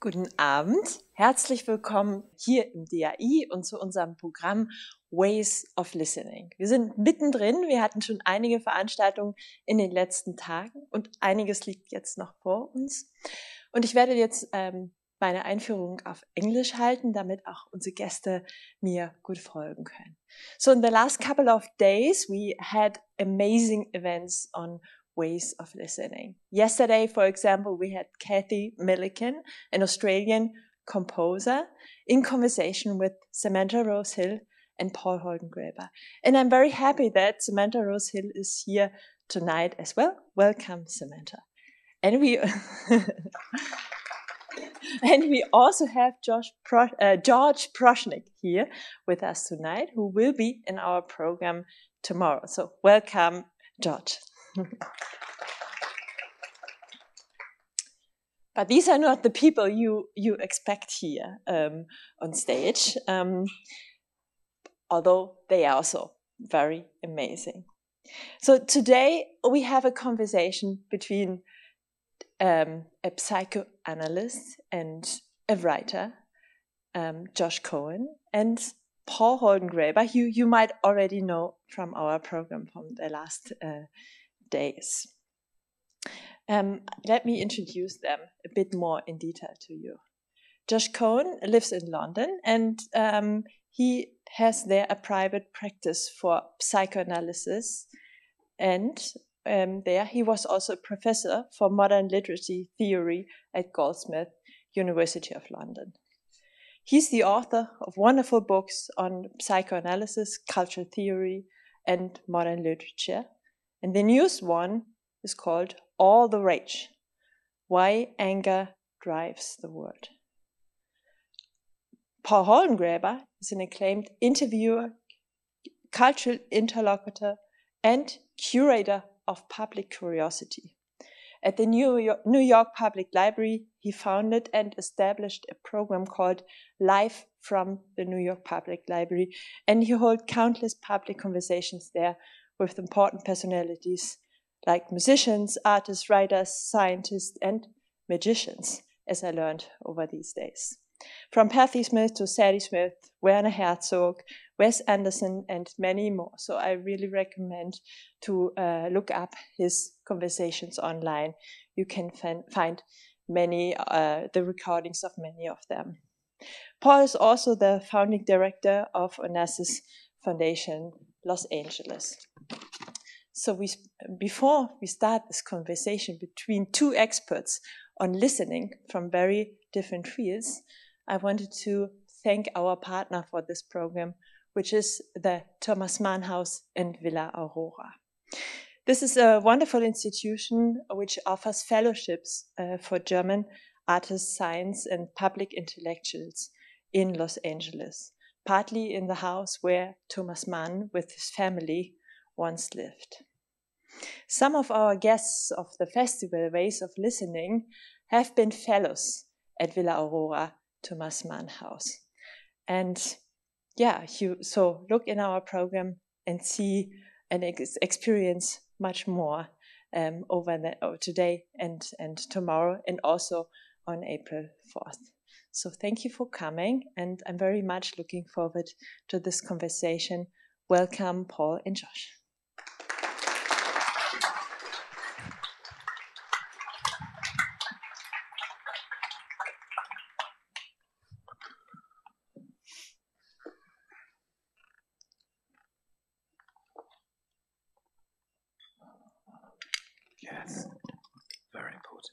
Guten Abend, herzlich willkommen hier im DAI und zu unserem Programm Ways of Listening. Wir sind mittendrin, wir hatten schon einige Veranstaltungen in den letzten Tagen und einiges liegt jetzt noch vor uns. Und ich werde jetzt meine Einführung auf Englisch halten, damit auch unsere Gäste mir gut folgen können. So in the last couple of days we had amazing events on ways of listening. Yesterday, for example, we had Kathy Milliken, an Australian composer, in conversation with Samantha Rose Hill and Paul Holdengräber. And I'm very happy that Samantha Rose Hill is here tonight as well. Welcome, Samantha. And we and we also have George Prochnik here with us tonight, who will be in our program tomorrow. So welcome, George. But these are not the people you expect here on stage, although they are also very amazing. So today we have a conversation between a psychoanalyst and a writer, Josh Cohen, and Paul Holdengräber, who you might already know from our program from the last days. Let me introduce them a bit more in detail to you. Josh Cohen lives in London and he has there a private practice for psychoanalysis, and there he was also a professor for modern literature theory at Goldsmith, University of London. He's the author of wonderful books on psychoanalysis, cultural theory, and modern literature. And the newest one is called All the Rage, Why Anger Drives the World. Paul Holdengräber is an acclaimed interviewer, cultural interlocutor, and curator of public curiosity. At the New York Public Library, he founded and established a program called Live from the New York Public Library, and he holds countless public conversations there with important personalities like musicians, artists, writers, scientists, and magicians, as I learned over these days. From Patti Smith to Sadie Smith, Werner Herzog, Wes Anderson, and many more. So I really recommend to look up his conversations online. You can find many, the recordings of many of them. Paul is also the founding director of Onassis Foundation, Los Angeles. So before we start this conversation between two experts on listening from very different fields, I wanted to thank our partner for this program, which is the Thomas Mann House in Villa Aurora. This is a wonderful institution which offers fellowships for German artists, science, and public intellectuals in Los Angeles, partly in the house where Thomas Mann with his family once lived. Some of our guests of the festival Ways of Listening have been fellows at Villa Aurora Thomas Mann House. And so look in our program and see and experience much more today and tomorrow, and also on April 4th. So thank you for coming, and I'm very much looking forward to this conversation. Welcome, Paul and Josh. Yes, very important.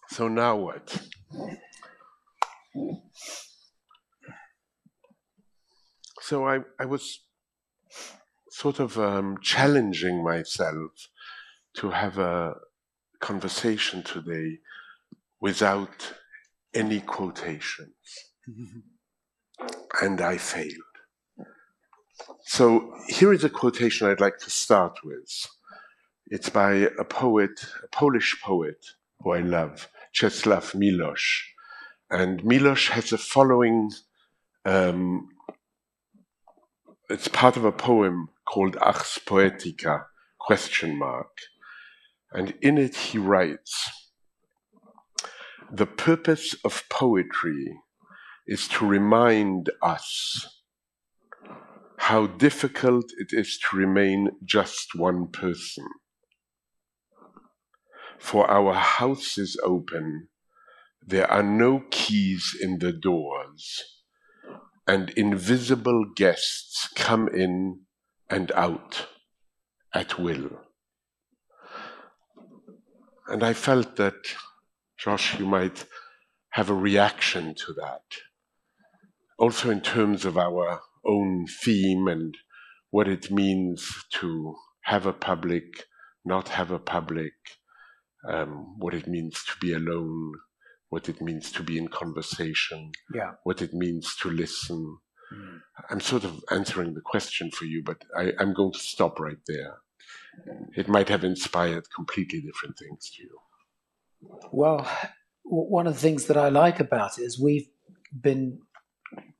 So now what? So I was sort of challenging myself to have a conversation today without any quotations. And I failed. So here is a quotation I'd like to start with. It's by a poet, a Polish poet who I love, Czesław Miłosz. And Miłosz has the following, it's part of a poem called Ars Poetica, ? And in it he writes, "The purpose of poetry is to remind us how difficult it is to remain just one person. For our house is open, there are no keys in the doors, and invisible guests come in and out at will." And I felt that, Josh, you might have a reaction to that, also in terms of our own theme and what it means to have a public, not have a public, what it means to be alone, what it means to be in conversation, what it means to listen. I'm sort of answering the question for you, but I'm going to stop right there. It might have inspired completely different things to you. Well, one of the things that I like about it is we've been,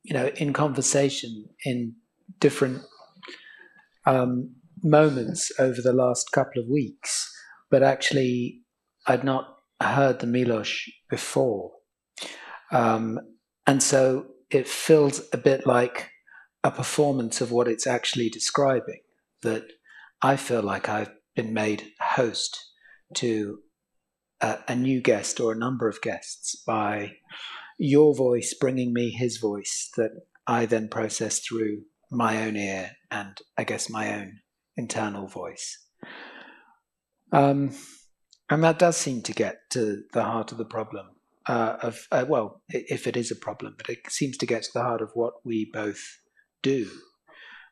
in conversation in different moments over the last couple of weeks, but actually I'd not heard the Miłosz before. And so it feels a bit like a performance of what it's actually describing, that I feel like I've been made host to a new guest or a number of guests by your voice bringing me his voice that I then process through my own ear and I guess my own internal voice. And that does seem to get to the heart of the problem if it is a problem, but it seems to get to the heart of what we both do,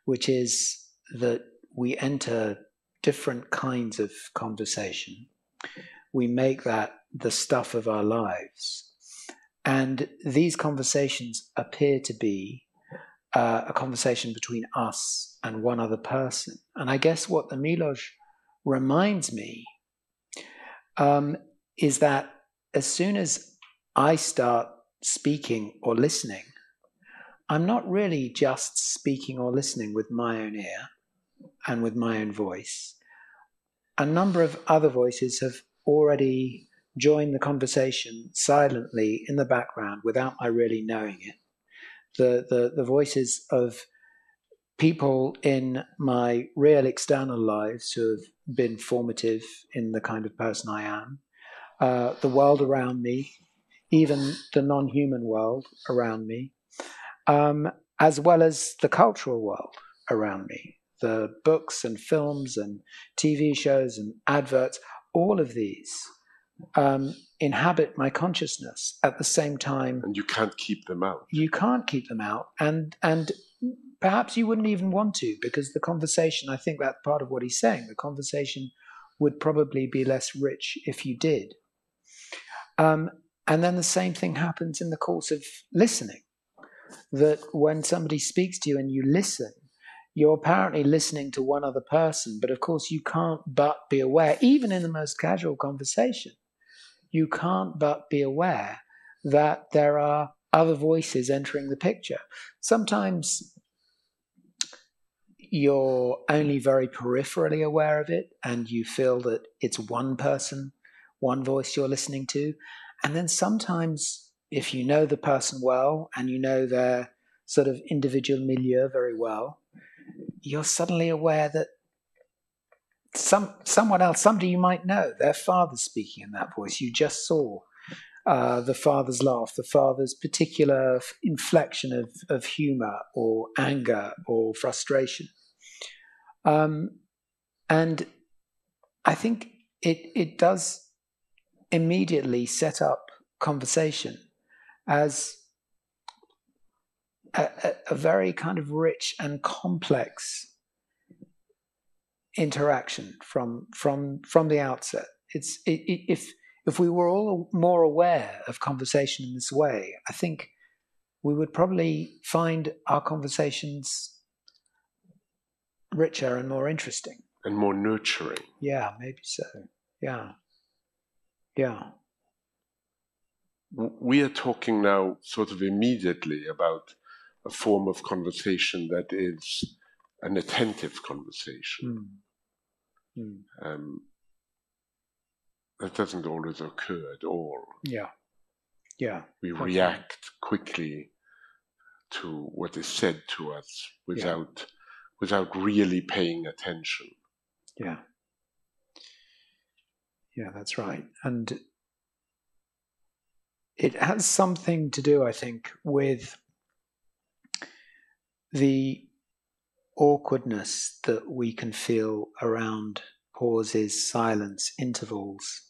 which is that we enter different kinds of conversation. We make that the stuff of our lives. And these conversations appear to be a conversation between us and one other person. And I guess what the Miłosz reminds me is that as soon as I start speaking or listening, I'm not really just speaking or listening with my own ear and with my own voice. A number of other voices have already joined the conversation silently in the background without my really knowing it. The voices of people in my real external lives who have been formative in the kind of person I am, the world around me, even the non-human world around me, as well as the cultural world around me, the books and films and TV shows and adverts, all of these inhabit my consciousness at the same time. And you can't keep them out. You can't keep them out. And perhaps you wouldn't even want to, because the conversation, I think that's part of what he's saying, the conversation would probably be less rich if you did. And then the same thing happens in the course of listening, that when somebody speaks to you and you listen, you're apparently listening to one other person, but of course you can't but be aware, even in the most casual conversation, you can't but be aware that there are other voices entering the picture. Sometimes you're only very peripherally aware of it, and you feel that it's one person, one voice you're listening to. And then sometimes, if you know the person well and you know their sort of individual milieu very well, you're suddenly aware that someone else, somebody you might know, their father's speaking in that voice. You just saw the father's laugh, the father's particular inflection of humor or anger or frustration. And I think it does immediately set up conversation as a very kind of rich and complex interaction from the outset. If we were all more aware of conversation in this way, I think we would probably find our conversations richer and more interesting. and more nurturing. Yeah, maybe so. Yeah. Yeah. We are talking now sort of immediately about a form of conversation that is an attentive conversation. That doesn't always occur at all. Yeah. Yeah. We react quickly to what is said to us without really paying attention. Yeah. Yeah, that's right. And it has something to do, I think, with the awkwardness that we can feel around pauses, silence, intervals.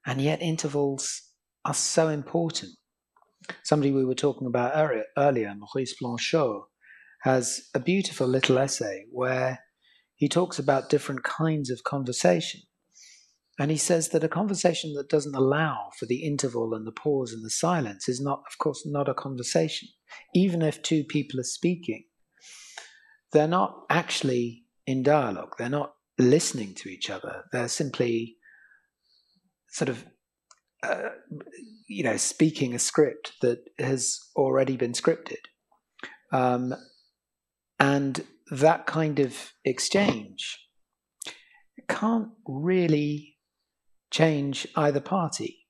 And yet intervals are so important. Somebody we were talking about earlier, Maurice Blanchot, has a beautiful little essay where he talks about different kinds of conversation. And he says that a conversation that doesn't allow for the interval and the pause and the silence is not, of course, not a conversation. Even if two people are speaking, they're not actually in dialogue. They're not listening to each other. They're simply sort of, speaking a script that has already been scripted. And that kind of exchange can't really change either party,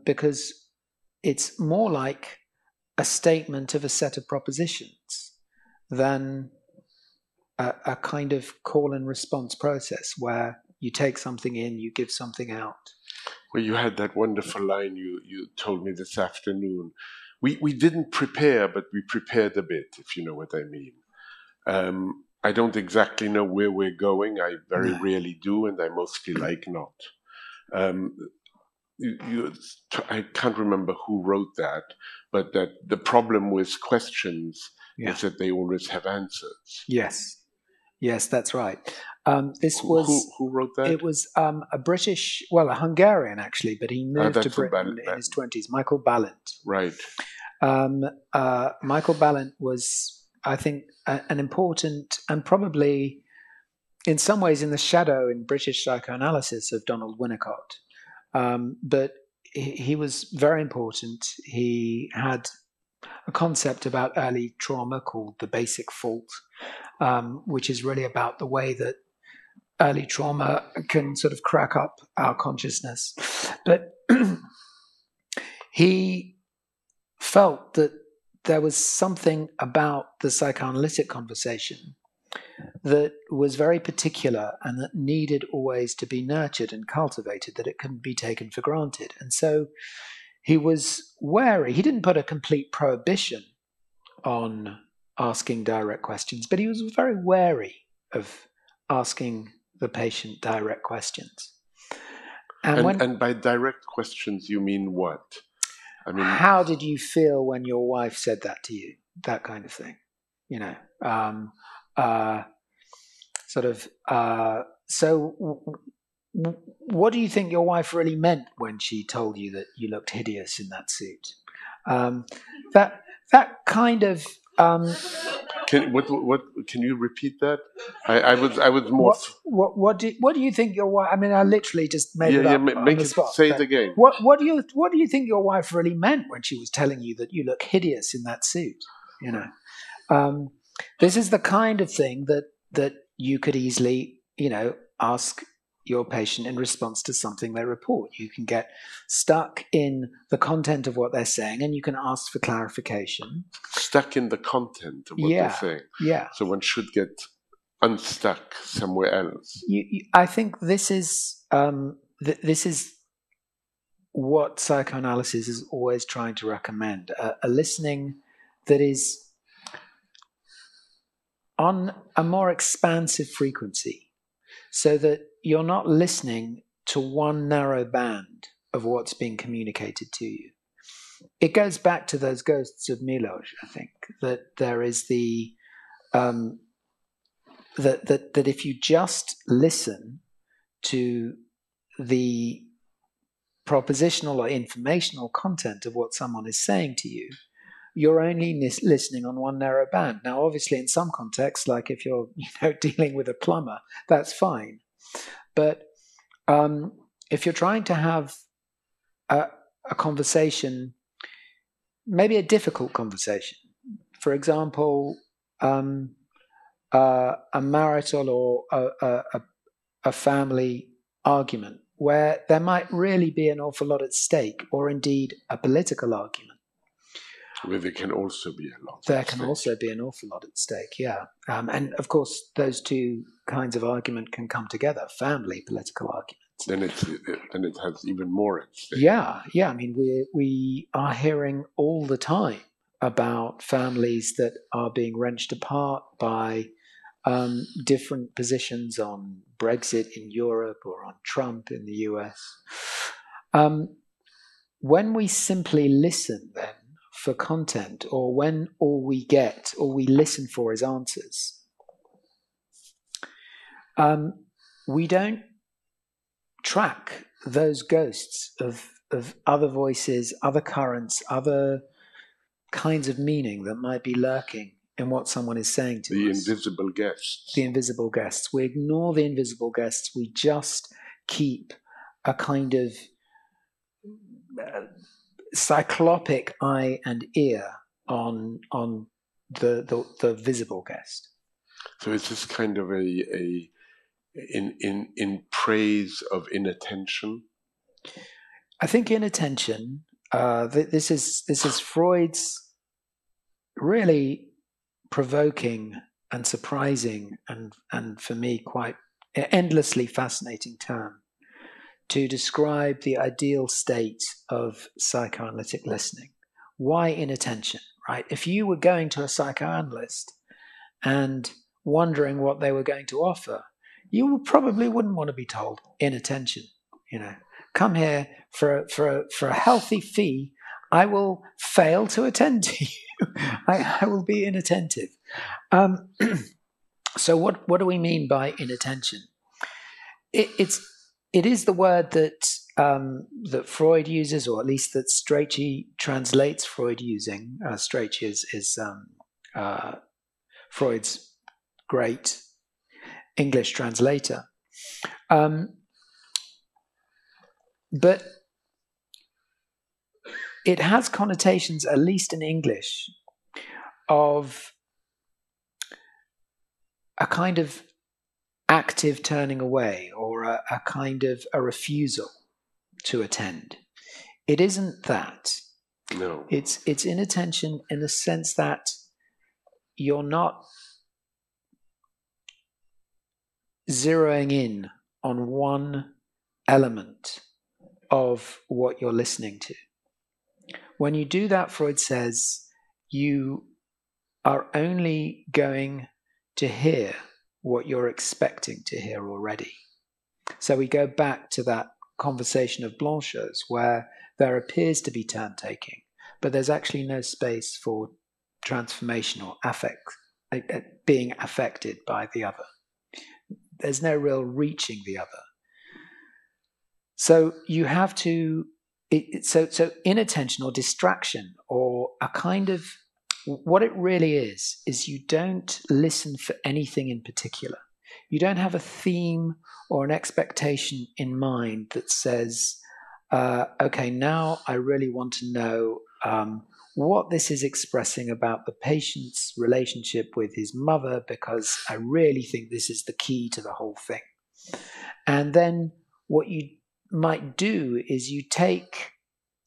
because it's more like a statement of a set of propositions than a kind of call and response process where you take something in, you give something out. Well, you had that wonderful line you told me this afternoon. We didn't prepare, but we prepared a bit, if you know what I mean. I don't exactly know where we're going. I very rarely do, and I mostly like not. I can't remember who wrote that, but that the problem with questions is that they always have answers. Yes, that's right. This was who wrote that? It was a Hungarian actually, but he moved to Britain in his 20s. Michael Balint. Right. Michael Balint was, I think, an important and probably, in some ways, in the shadow in British psychoanalysis of Donald Winnicott. But he was very important. He had a concept about early trauma called the basic fault, which is really about the way that early trauma can sort of crack up our consciousness. But he felt that there was something about the psychoanalytic conversation that was very particular and that needed always to be nurtured and cultivated, that it couldn't be taken for granted. And so he was wary. He didn't put a complete prohibition on asking direct questions, but he was very wary of asking the patient direct questions. And by direct questions, you mean what? I mean, how did you feel when your wife said that to you? That kind of thing, So what do you think your wife really meant when she told you that you looked hideous in that suit? That kind of. Can you repeat that? I was more. What do you think your wife? I mean, I literally just made it up on the spot. Say it again. What do you think your wife really meant when she was telling you that you look hideous in that suit? This is the kind of thing that you could easily, ask your patient in response to something they report. You can get stuck in the content of what they're saying, and you can ask for clarification. Stuck in the content of what they're saying. Yeah. So one should get unstuck somewhere else. I think this is what psychoanalysis is always trying to recommend: a listening that is on a more expansive frequency, so that you're not listening to one narrow band of what's being communicated to you. It goes back to those ghosts of Miloš, I think, that there is the that if you just listen to the propositional or informational content of what someone is saying to you, you're only listening on one narrow band. Now, obviously, in some contexts, like if you're dealing with a plumber, that's fine. But if you're trying to have a conversation, maybe a difficult conversation, for example, a marital or a family argument where there might really be an awful lot at stake, or indeed a political argument. Where there can also be a lot. There can also be an awful lot at stake, yeah. And of course, those two kinds of argument can come together, family, political arguments. Then it has even more at stake. Yeah. I mean, we are hearing all the time about families that are being wrenched apart by different positions on Brexit in Europe or on Trump in the US. When we simply listen then for content, or when all we get, all we listen for is answers, we don't track those ghosts of other voices, other currents, other kinds of meaning that might be lurking in what someone is saying to us. The invisible guests. The invisible guests. We ignore the invisible guests. We just keep a kind of cyclopic eye and ear on the visible guest. So it's this kind of in praise of inattention. I think inattention. This is Freud's really provoking and surprising and for me quite endlessly fascinating term to describe the ideal state of psychoanalytic listening. Why inattention, right? If you were going to a psychoanalyst and wondering what they were going to offer, you probably wouldn't want to be told inattention. Come here for a healthy fee. I will fail to attend to you. I will be inattentive. So what do we mean by inattention? It is the word that Freud uses, or at least that Strachey translates Freud using. Strachey is Freud's great English translator. But it has connotations, at least in English, of a kind of active turning away, or a kind of a refusal to attend. It isn't that. No. It's inattention in the sense that you're not zeroing in on one element of what you're listening to. When you do that, Freud says, you are only going to hear what you're expecting to hear already. So we go back to that conversation of Blanchot's, where there appears to be turn-taking, but there's actually no space for transformation or affect, being affected by the other. There's no real reaching the other. So you have to, so inattention or distraction, or a kind of, what it really is you don't listen for anything in particular. You don't have a theme or an expectation in mind that says, okay, now I really want to know what this is expressing about the patient's relationship with his mother, because I really think this is the key to the whole thing. And then what you might do is you take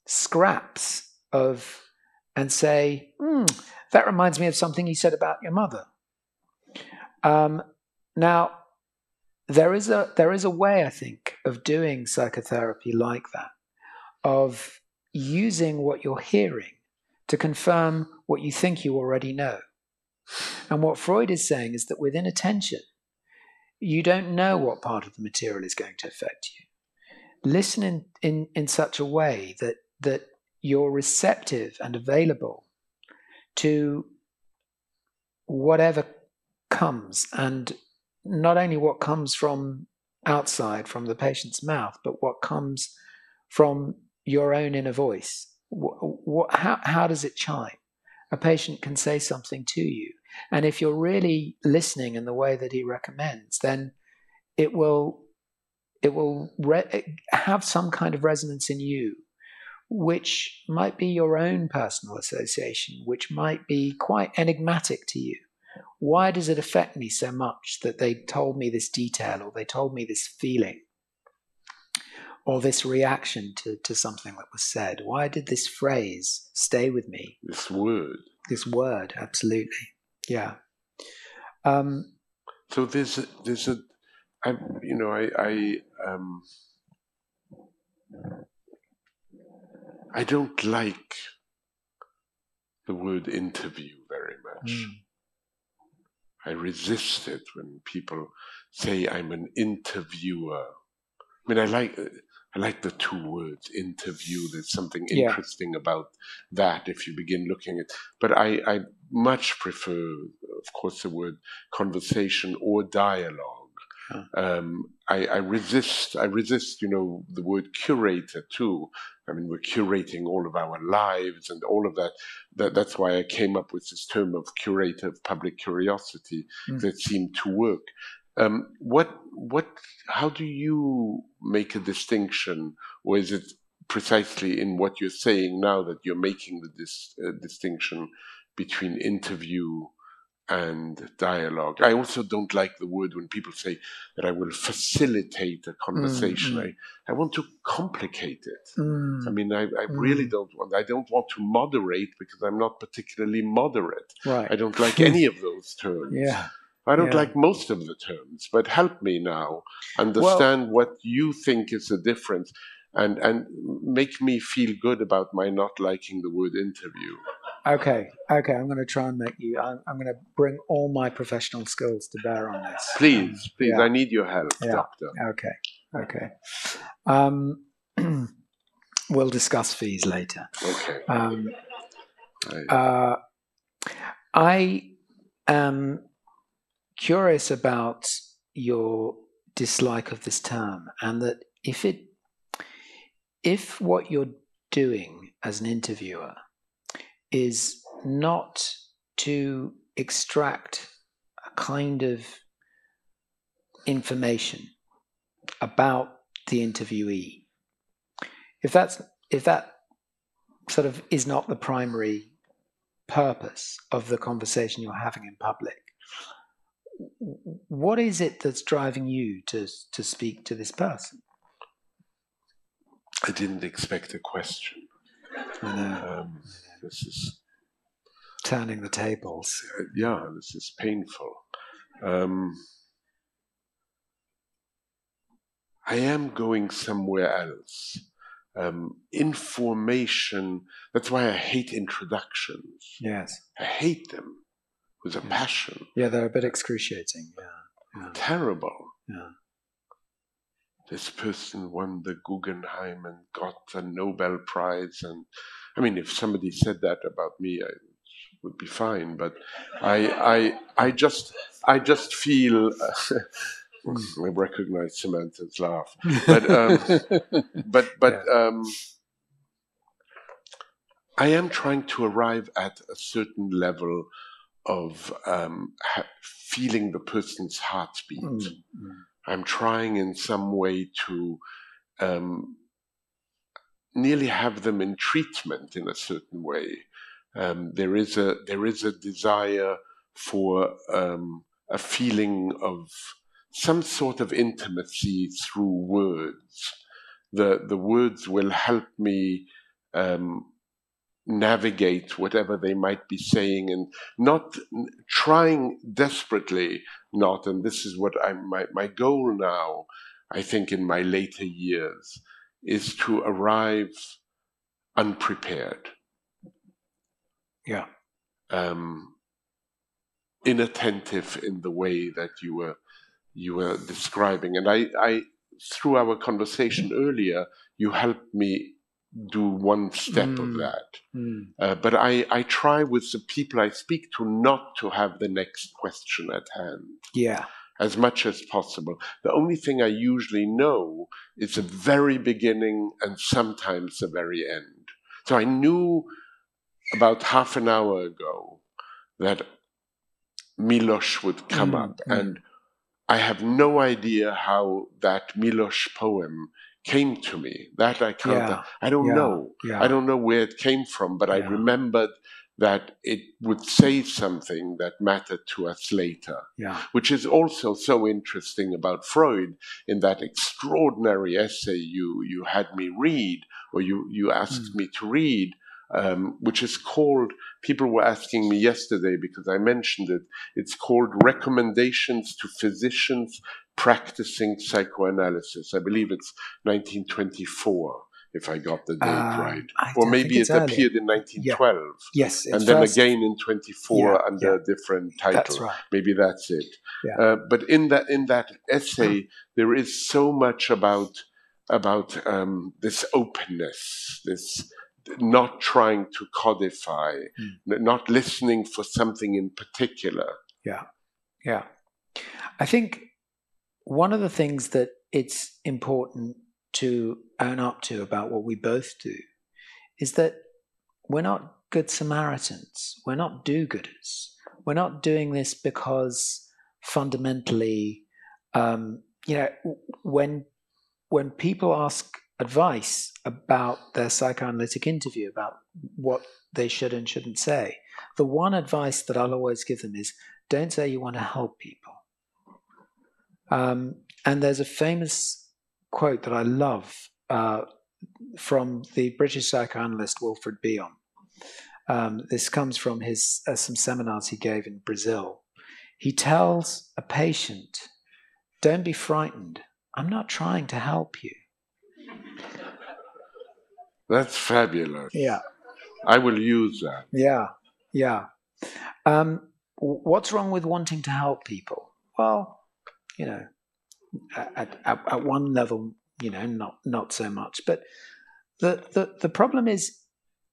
scraps of and say, that reminds me of something you said about your mother. Now, there is a way, I think, of doing psychotherapy like that, of using what you're hearing to confirm what you think you already know. And what Freud is saying is that with inattention, you don't know what part of the material is going to affect you. Listen in such a way that you're receptive and available to whatever comes, and not only what comes from outside, from the patient's mouth, but what comes from your own inner voice. How does it chime? a patient can say something to you. And if you're really listening in the way that he recommends, then it will have some kind of resonance in you, which might be your own personal association, which might be quite enigmatic to you. Why does it affect me so much that they told me this detail, or they told me this feeling, or this reaction to something that was said? Why did this phrase stay with me? This word. This word, absolutely. Yeah. So there's a I don't like the word interview very much. I resist it when people say I'm an interviewer. I mean, I like the two words, interview. There's something interesting about that if you begin looking at. But I much prefer, of course, the word conversation or dialogue. I resist, the word curator too. I mean, we're curating all of our lives and all of that. That's why I came up with this term of curator of public curiosity that seemed to work. How do you make a distinction, or is it precisely in what you're saying now that you're making this distinction between interview and dialogue? I also don't like the word when people say that I will facilitate a conversation. I want to complicate it. I mean, I really don't want. I don't want to moderate because I'm not particularly moderate. Right. I don't like any of those terms. Yeah. I don't like most of the terms, but help me now understand what you think is the difference, and make me feel good about my not liking the word interview. Okay. I'm going to try and make you. I'm going to bring all my professional skills to bear on this. Please, I need your help, Doctor. Okay. We'll discuss fees later. Okay. I am curious about your dislike of this term, and that if what you're doing as an interviewer is not to extract a kind of information about the interviewee, if that sort of is not the primary purpose of the conversation you're having in public, what is it that's driving you to speak to this person? I didn't expect a question. I know. This is turning the tables. This is painful. I am going somewhere else. Information, that's why I hate introductions. Yes. I hate them with a passion. Yeah, they're a bit excruciating. Yeah. Terrible. Yeah. This person won the Guggenheim and got a Nobel Prize, and I mean, if somebody said that about me, I would be fine. But I just feel. I recognize Samantha's laugh, but I am trying to arrive at a certain level of feeling the person's heartbeat. I'm trying in some way to nearly have them in treatment in a certain way. There is a desire for a feeling of some sort of intimacy through words. The words will help me navigate whatever they might be saying, and not trying desperately not. And this is what my goal now, I think, in my later years, is to arrive unprepared. Yeah. Inattentive in the way that you were describing. And I through our conversation earlier, you helped me do one step of that. But I try with the people I speak to not to have the next question at hand. Yeah. As much as possible. The only thing I usually know is the very beginning and sometimes the very end. So I knew about half an hour ago that Miloš would come up, and I have no idea how that Miloš poem came to me. That I can't. I don't know. I don't know where it came from, but I remembered that it would say something that mattered to us later, which is also so interesting about Freud in that extraordinary essay you had me read, or you asked me to read, which is called, people were asking me yesterday because I mentioned it, it's called Recommendations to Physicians Practicing Psychoanalysis. I believe it's 1924. If I got the date right. Or maybe it appeared in 1912. Yes. And then again in 24 under a different title. That's right. Maybe that's it. But in that essay, there is so much about this openness, this not trying to codify, not listening for something in particular. Yeah. I think one of the things that it's important to own up to about what we both do is that we're not good Samaritans. We're not do-gooders. We're not doing this because fundamentally, when people ask advice about their psychoanalytic interview, about what they should and shouldn't say, the one advice that I'll always give them is, don't say you want to help people. And there's a famous quote that I love from the British psychoanalyst Wilfred Bion. This comes from his some seminars he gave in Brazil. He tells a patient, "Don't be frightened. I'm not trying to help you." That's fabulous. Yeah. I will use that. Yeah. What's wrong with wanting to help people? Well, at one level, not so much. But the problem is,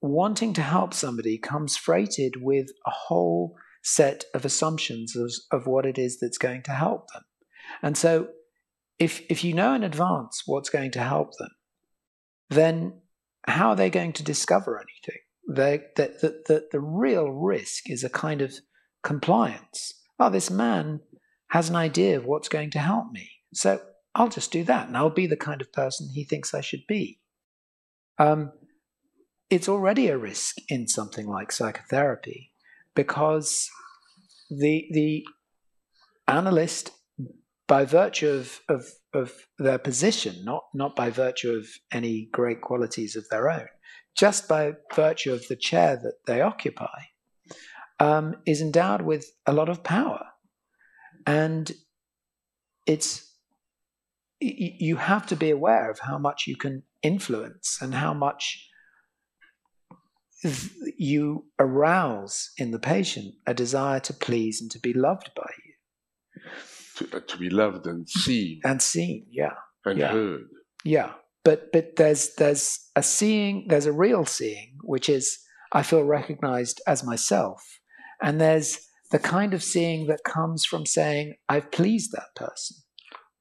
wanting to help somebody comes freighted with a whole set of assumptions of what it is that's going to help them. And so if you know in advance what's going to help them, then how are they going to discover anything? The real risk is a kind of compliance. Oh, this man has an idea of what's going to help me, so I'll just do that, and I'll be the kind of person he thinks I should be. It's already a risk in something like psychotherapy, because the analyst, by virtue of their position, not by virtue of any great qualities of their own, just by virtue of the chair that they occupy, is endowed with a lot of power. And you have to be aware of how much you can influence and how much you arouse in the patient a desire to please and to be loved by you. To be loved and seen. And seen, yeah. And heard. Yeah. But there's a seeing, there's a real seeing, which is, I feel recognized as myself. And there's the kind of seeing that comes from saying, I've pleased that person,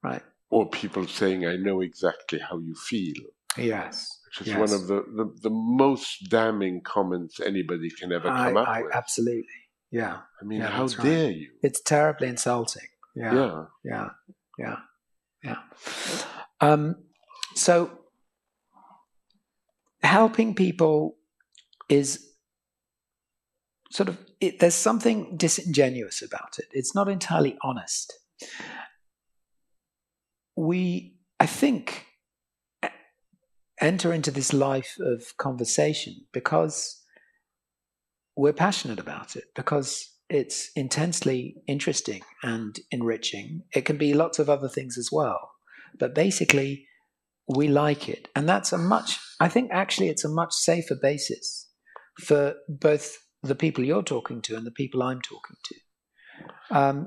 right? Or people saying, I know exactly how you feel. Yes. Which is one of the most damning comments anybody can ever come up with. Absolutely. Yeah. I mean, how dare you? It's terribly insulting. Yeah. So helping people is sort of, there's something disingenuous about it. It's not entirely honest. We, I think, enter into this life of conversation because we're passionate about it, because it's intensely interesting and enriching. It can be lots of other things as well, but basically we like it. And that's I think actually it's a much safer basis for both the people you're talking to and the people I'm talking to.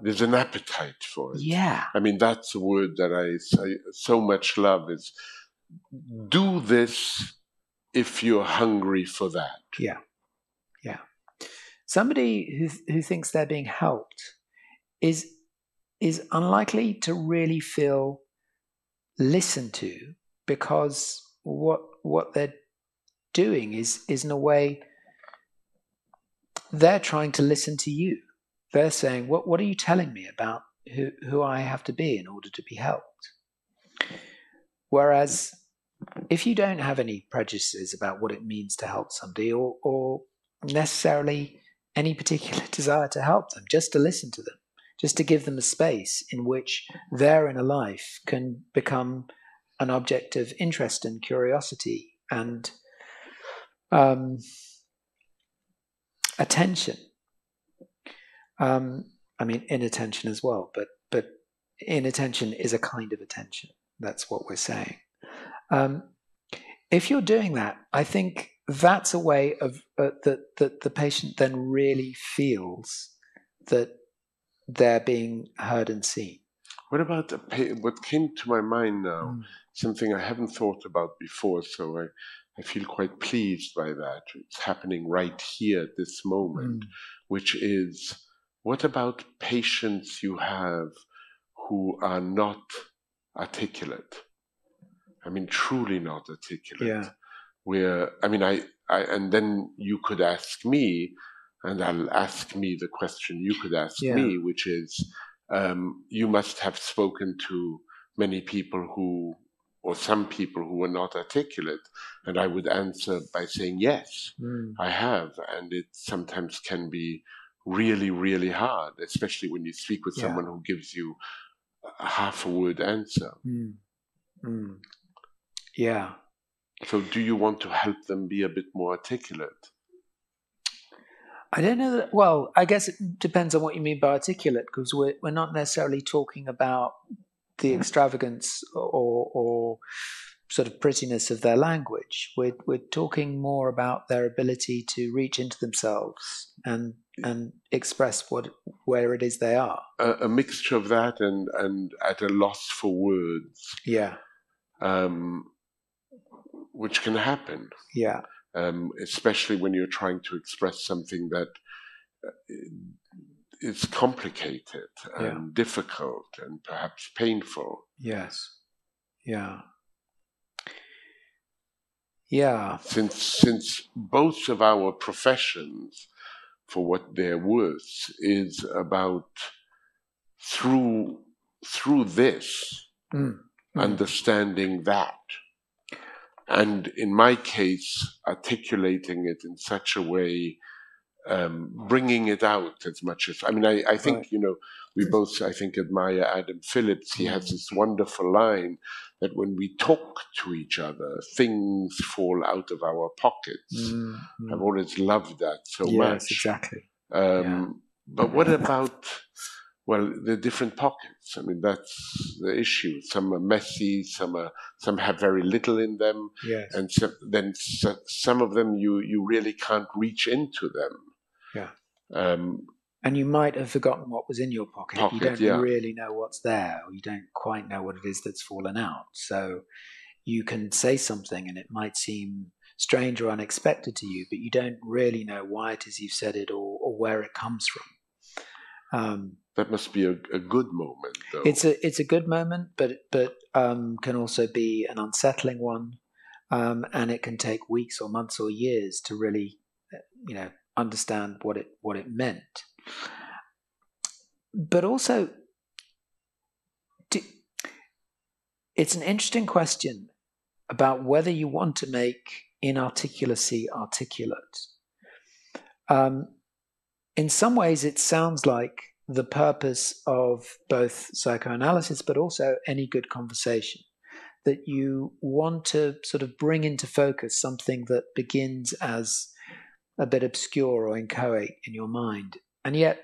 There's an appetite for it. Yeah. I mean, that's a word that I so much love, is do this if you're hungry for that. Yeah. Somebody who thinks they're being helped is unlikely to really feel listened to, because what they're doing is in a way they're trying to listen to you. They're saying, what are you telling me about who I have to be in order to be helped? Whereas if you don't have any prejudices about what it means to help somebody, or necessarily any particular desire to help them, just to listen to them, just to give them a space in which their inner life can become an object of interest and curiosity and attention. I mean, inattention as well, but inattention is a kind of attention. That's what we're saying. If you're doing that, I think that's a way of that the patient then really feels that they're being heard and seen. What about what came to my mind now? Something I haven't thought about before, so I feel quite pleased by that. It's happening right here at this moment, which is, what about patients you have who are not articulate? I mean, truly not articulate. Yeah. Where, I mean, I and then you could ask me, and I'll ask me the question you could ask me, which is, you must have spoken to many people who, or some people who were not articulate, and I would answer by saying, yes, I have, and it sometimes can be really, really hard, especially when you speak with someone who gives you a half a word answer. Yeah. So do you want to help them be a bit more articulate? I don't know that, well, I guess it depends on what you mean by articulate, because we're not necessarily talking about the extravagance or sort of prettiness of their language. We're talking more about their ability to reach into themselves and express where it is they are. A mixture of that and at a loss for words. Yeah. Which can happen. Yeah. Especially when you're trying to express something that is complicated and difficult and perhaps painful. Yes. Yeah. Yeah. Since both of our professions, for what they're worth, is about through this understanding that. And in my case, articulating it in such a way, bringing it out as much as, I mean, I think, we both, I think, admire Adam Phillips. He has this wonderful line that when we talk to each other, things fall out of our pockets. I've always loved that so much. Yes, exactly. But what about, well, the different pockets? I mean, that's the issue. Some are messy, some have very little in them, and some of them you really can't reach into them. Yeah. And you might have forgotten what was in your pocket. You don't really know what's there, or you don't quite know what it is that's fallen out. So you can say something, and it might seem strange or unexpected to you, but you don't really know why it is you've said it or where it comes from. That must be a good moment, though. It's a good moment, but can also be an unsettling one, and it can take weeks or months or years to really, understand what it meant. But also, it's an interesting question about whether you want to make inarticulacy articulate. In some ways, it sounds like the purpose of both psychoanalysis, but also any good conversation, that you want to sort of bring into focus something that begins as a bit obscure or inchoate in your mind. And yet,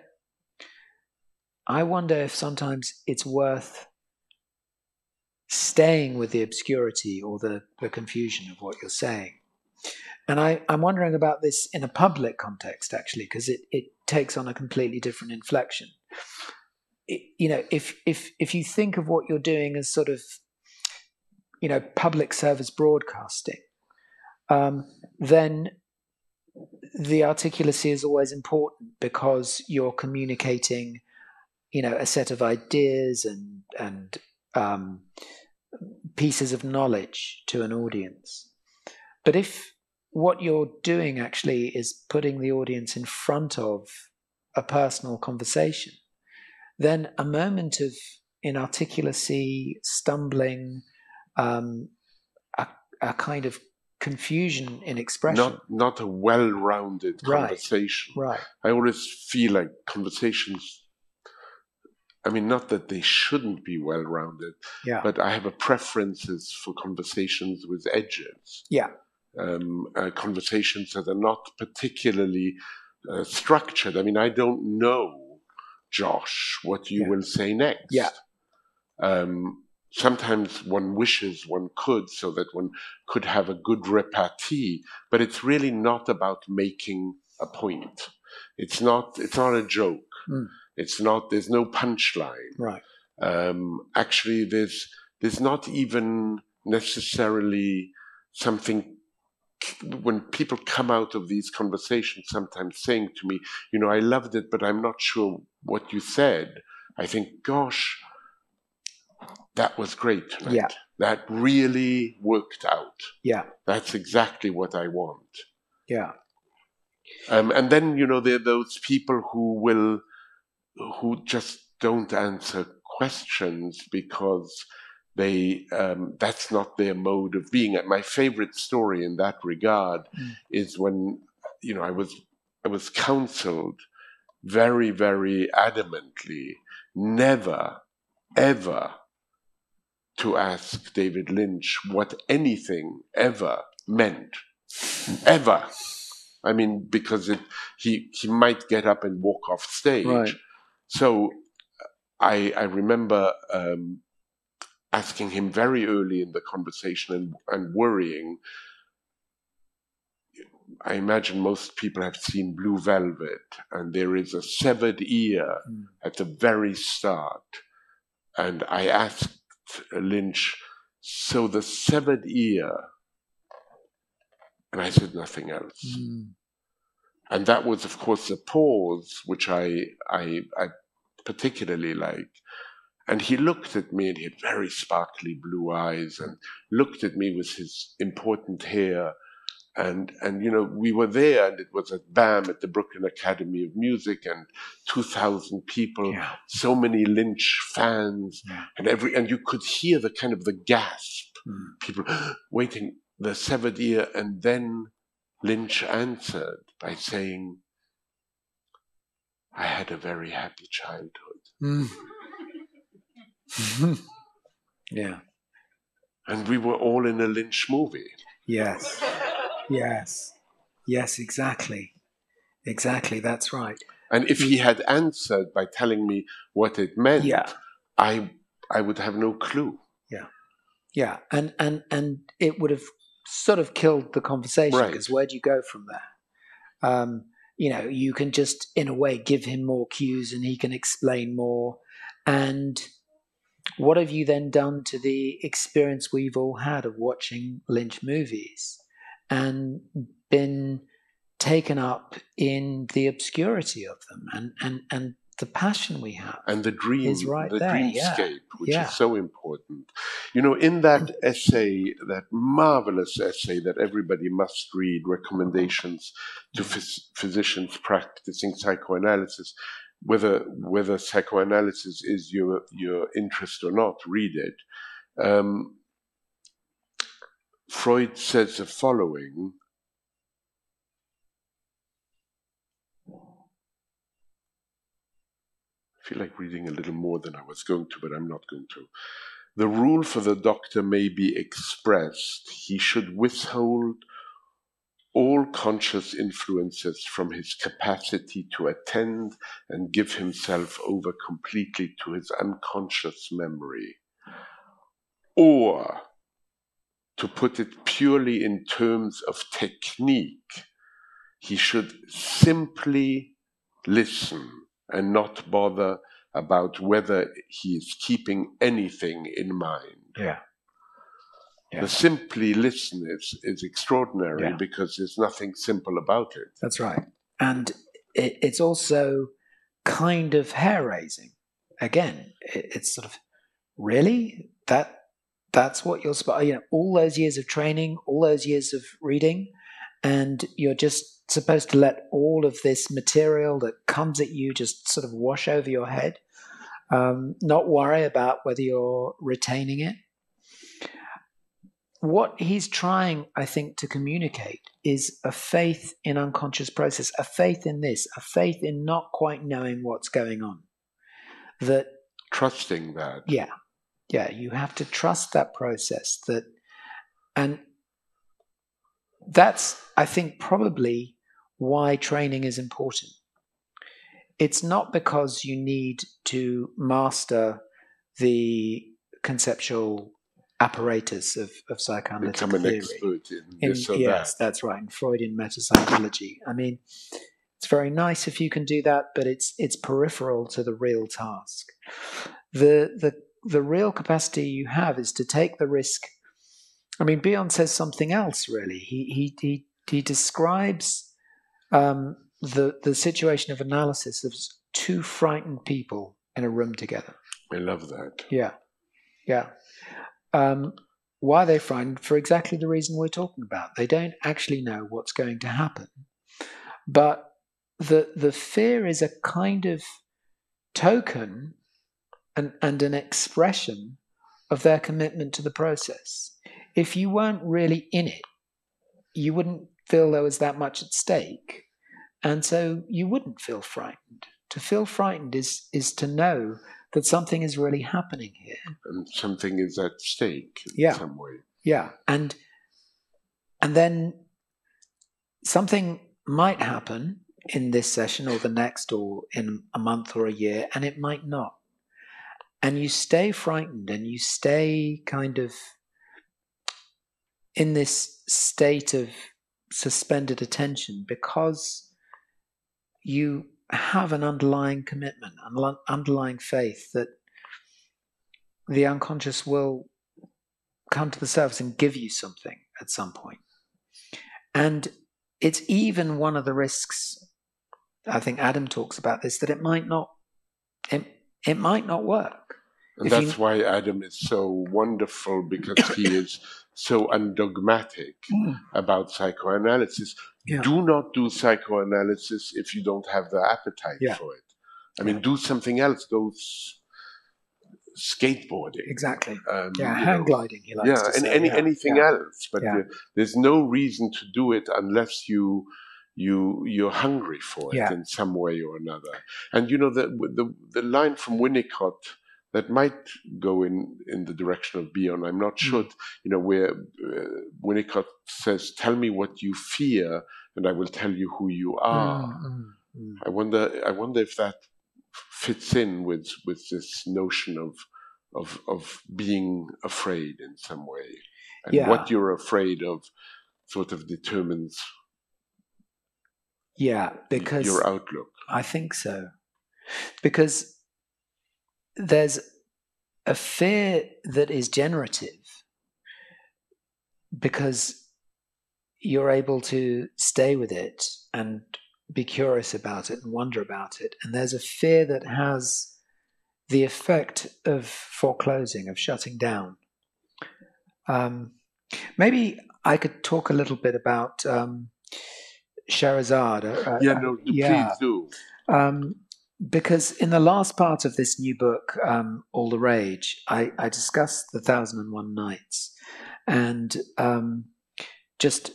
I wonder if sometimes it's worth staying with the obscurity or the confusion of what you're saying. And I'm wondering about this in a public context, actually, because it takes on a completely different inflection. If you think of what you're doing as sort of, public service broadcasting, then the articulacy is always important because you're communicating, a set of ideas and pieces of knowledge to an audience. But if what you're doing actually is putting the audience in front of a personal conversation. Then a moment of inarticulacy, stumbling, a kind of confusion in expression. Not a well-rounded conversation. Right. I always feel like conversations, I mean, not that they shouldn't be well-rounded, but I have a preferences for conversations with edges. Yeah. Conversations that are not particularly structured. I mean, I don't know, Josh, what you will say next. Yeah. Sometimes one wishes one could, so that one could have a good repartee, but it's really not about making a point. It's not a joke. It's not, there's no punchline. Right. Actually, there's not even necessarily something. When people come out of these conversations sometimes saying to me, I loved it, but I'm not sure what you said, I think, gosh, that was great tonight. Yeah. That really worked out. Yeah. That's exactly what I want. Yeah. And then, there are those people who just don't answer questions because they that's not their mode of being. And my favorite story in that regard is when I was counseled very, very adamantly never ever to ask David Lynch what anything ever meant, ever. I mean, because he might get up and walk off stage. Right. So I remember asking him very early in the conversation and worrying. I imagine most people have seen Blue Velvet, and there is a severed ear at the very start. And I asked Lynch, so the severed ear, and I said nothing else. And that was, of course, a pause, which I particularly like. And he looked at me, and he had very sparkly blue eyes, and looked at me with his important hair. And we were there, and it was at BAM, at the Brooklyn Academy of Music, and 2,000 people, so many Lynch fans, and you could hear the kind of the gasp, people waiting, the severed ear, and then Lynch answered by saying, I had a very happy childhood. Yeah. And we were all in a Lynch movie. Yes. Yes, exactly. Exactly, that's right. And if he had answered by telling me what it meant, I would have no clue. Yeah. And it would have sort of killed the conversation, because where do you go from there? You can just, in a way, give him more cues and he can explain more. And what have you then done to the experience we've all had of watching Lynch movies and been taken up in the obscurity of them and the passion we have? And the dream, is right the there. dreamscape, which is so important. In that essay, that marvelous essay that everybody must read, Recommendations to Physicians Practicing Psychoanalysis, whether psychoanalysis is your interest or not, read it. Freud says the following. I feel like reading a little more than I was going to, but I'm not going to. The rule for the doctor may be expressed. He should withhold all conscious influences from his capacity to attend and give himself over completely to his unconscious memory. Or, to put it purely in terms of technique, he should simply listen and not bother about whether he is keeping anything in mind. The simply listen is extraordinary because there's nothing simple about it. That's right. And it's also kind of hair-raising. Again, it's sort of, really? That's what you're supposed, all those years of training, all those years of reading, and you're just supposed to let all of this material that comes at you just sort of wash over your head, not worry about whether you're retaining it. What he's trying, I think, to communicate is a faith in unconscious process, a faith in this, a faith in not quite knowing what's going on. That trusting that. Yeah, you have to trust that process. And that's, I think, probably why training is important. It's not because you need to master the conceptual apparatus of psychoanalytic Become an theory. expert in this or yes, that. that's right, in Freudian metapsychology. I mean, it's very nice if you can do that, but it's peripheral to the real task. The real capacity you have is to take the risk. I mean, Bion says something else, really. He describes the situation of analysis of two frightened people in a room together. I love that. Yeah. Why are they frightened? For exactly the reason we're talking about. They don't actually know what's going to happen. But the fear is a kind of token and an expression of their commitment to the process. If you weren't really in it, you wouldn't feel there was that much at stake. And so you wouldn't feel frightened. To feel frightened is to know that something is really happening here. And something is at stake in some way. Yeah. And then something might happen in this session or the next or in a month or a year, and it might not. And you stay frightened and you stay kind of in this state of suspended attention because you have an underlying commitment, an underlying faith that the unconscious will come to the surface and give you something at some point. And it's even one of the risks, I think Adam talks about this, that it might not work. And that's why Adam is so wonderful, because he is so undogmatic about psychoanalysis. Yeah. Do not do psychoanalysis if you don't have the appetite for it. I mean, do something else. Go skateboarding. Exactly. Hang gliding, he likes to say. Anything else. But there's no reason to do it unless you're hungry for it in some way or another. And the line from Winnicott that might go in the direction of Bion, I'm not sure. Where Winnicott says, "Tell me what you fear, and I will tell you who you are." I wonder if that fits in with this notion of being afraid in some way, and what you're afraid of sort of determines because your outlook. I think so, because there's a fear that is generative because you're able to stay with it and be curious about it and wonder about it. And there's a fear that has the effect of foreclosing, of shutting down. Maybe I could talk a little bit about Scheherazade. Please do. Because in the last part of this new book, All the Rage, I discussed the 1001 Nights. And just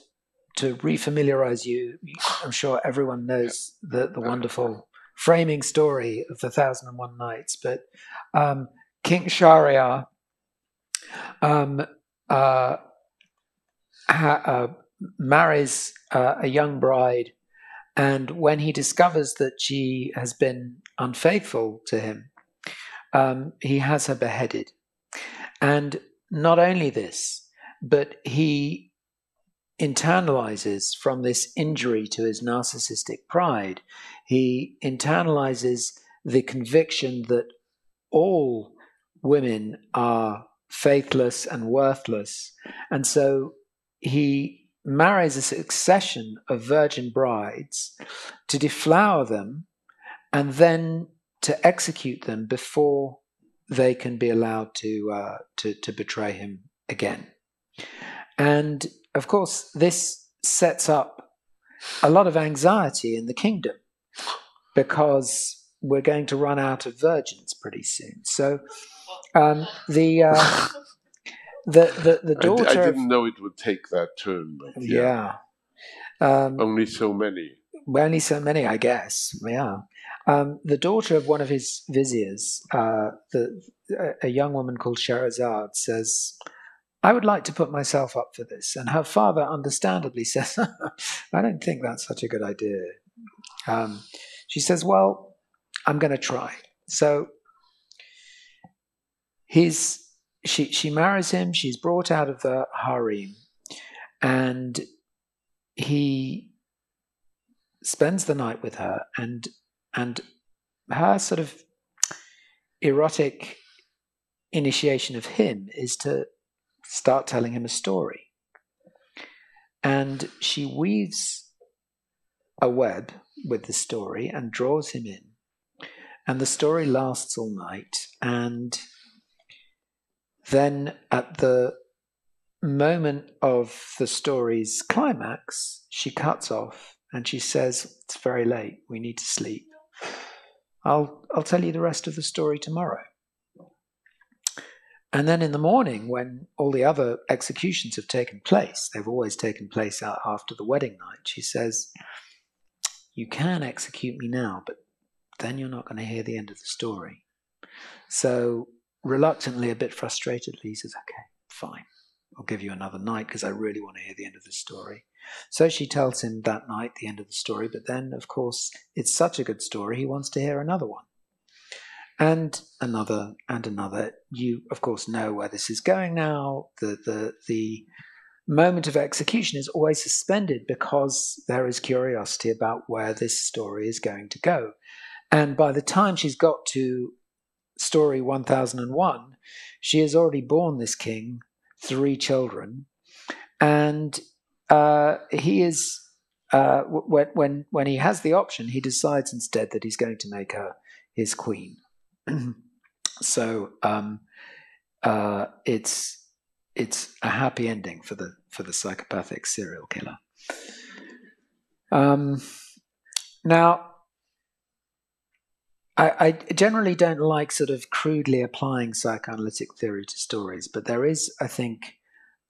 to refamiliarize you, I'm sure everyone knows the wonderful framing story of the 1001 Nights. But King Shahryar marries a young bride. And when he discovers that she has been unfaithful to him, he has her beheaded. And not only this, but he internalizes from this injury to his narcissistic pride, he internalizes the conviction that all women are faithless and worthless. And so he marries a succession of virgin brides to deflower them and then to execute them before they can be allowed to betray him again. And of course, this sets up a lot of anxiety in the kingdom because we're going to run out of virgins pretty soon. So the daughter. I didn't know it would take that turn, but yeah. Only so many. Only so many, I guess. Yeah. The daughter of one of his viziers, a young woman called Scheherazade, says, "I would like to put myself up for this." And her father understandably says, "I don't think that's such a good idea." She says, "Well, I'm going to try." So she marries him. She's brought out of the harem, and he spends the night with her, and her sort of erotic initiation of him is to start telling him a story. And she weaves a web with the story and draws him in. And the story lasts all night. And then at the moment of the story's climax, she cuts off and she says, "It's very late. We need to sleep. I'll tell you the rest of the story tomorrow." And then in the morning, when all the other executions have taken place, they've always taken place after the wedding night, she says, "You can execute me now, but then you're not going to hear the end of the story." So reluctantly, a bit frustratedly, he says, "Okay, fine. I'll give you another night because I really want to hear the end of the story." So she tells him that night the end of the story, but then, of course, it's such a good story, he wants to hear another one. And another, and another. You, of course, know where this is going now. The moment of execution is always suspended because there is curiosity about where this story is going to go. And by the time she's got to story 1001, she has already borne this king 3 children, and he is when he has the option, he decides instead that he's going to make her his queen. So it's a happy ending for the psychopathic serial killer. Now, I generally don't like sort of crudely applying psychoanalytic theory to stories, but there is, I think,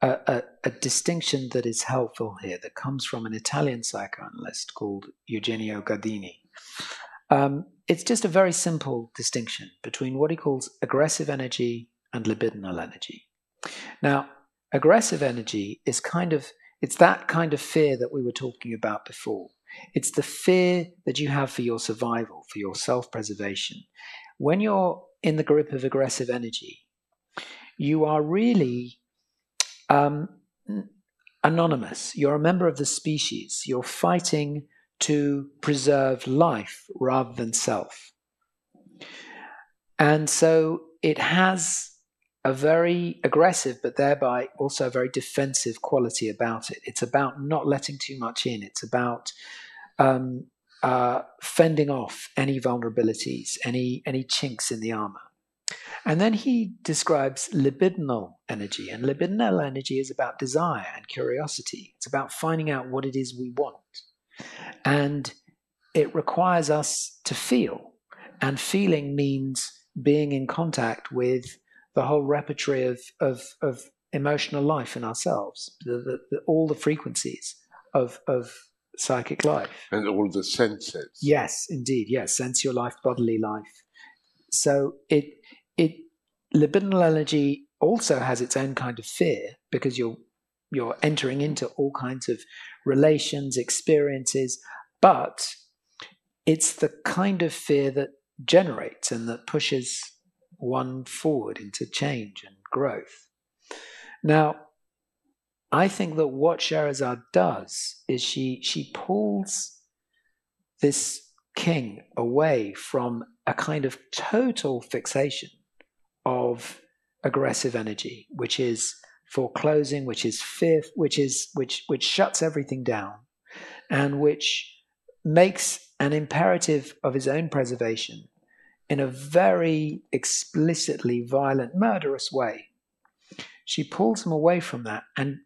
a distinction that is helpful here that comes from an Italian psychoanalyst called Eugenio Gardini. It's just a very simple distinction between what he calls aggressive energy and libidinal energy. Now, aggressive energy is it's that kind of fear that we were talking about before. It's the fear that you have for your survival, for your self-preservation. When you're in the grip of aggressive energy, you are really anonymous. You're a member of the species. You're fighting to preserve life rather than self. And so it has a very aggressive, but thereby also a very defensive quality about it. It's about not letting too much in. It's about fending off any vulnerabilities, any chinks in the armor. And then he describes libidinal energy. And libidinal energy is about desire and curiosity. It's about finding out what it is we want. And it requires us to feel. And feeling means being in contact with the whole repertoire of emotional life in ourselves, all the frequencies of psychic life. And all the senses. Yes, indeed. Yes, sensual life, bodily life. So libidinal energy also has its own kind of fear because you're entering into all kinds of relations, experiences, but it's the kind of fear that generates and that pushes one forward into change and growth. Now, I think that what Scheherazade does is she pulls this king away from a kind of total fixation of aggressive energy, which is foreclosing, which is fear, which shuts everything down, and which makes an imperative of his own preservation in a very explicitly violent, murderous way. She pulls him away from that. And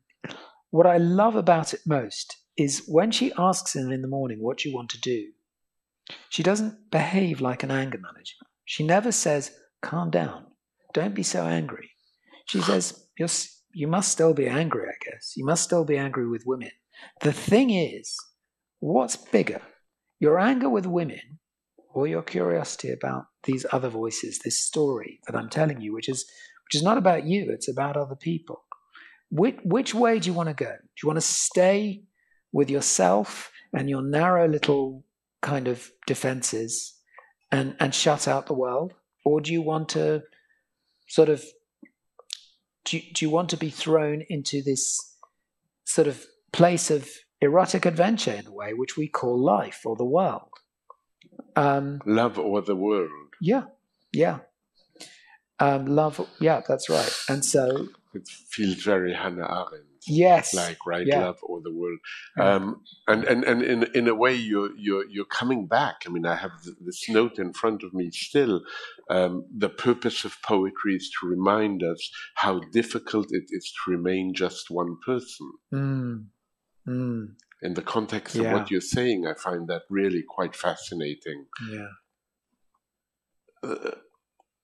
what I love about it most is when she asks him in the morning, what do you want to do? She doesn't behave like an anger manager. She never says, calm down, don't be so angry. She says, you must still be angry, I guess. You must still be angry with women. The thing is, what's bigger, your anger with women or your curiosity about these other voices, this story that I'm telling you, which is not about you, it's about other people. Which way do you want to go? Do you want to stay with yourself and your narrow little kind of defenses and shut out the world? Or do you want to sort of, do you want to be thrown into this sort of place of erotic adventure in a way, which we call life or the world? Love or the world. Yeah. Love, yeah, that's right. And so it feels very Hannah Arendt. Yes. Like Yeah. love or the world. Yeah. And in a way you're coming back. I mean, I have this note in front of me still. The purpose of poetry is to remind us how difficult it is to remain just one person. In the context of what you're saying, I find that really quite fascinating. Yeah.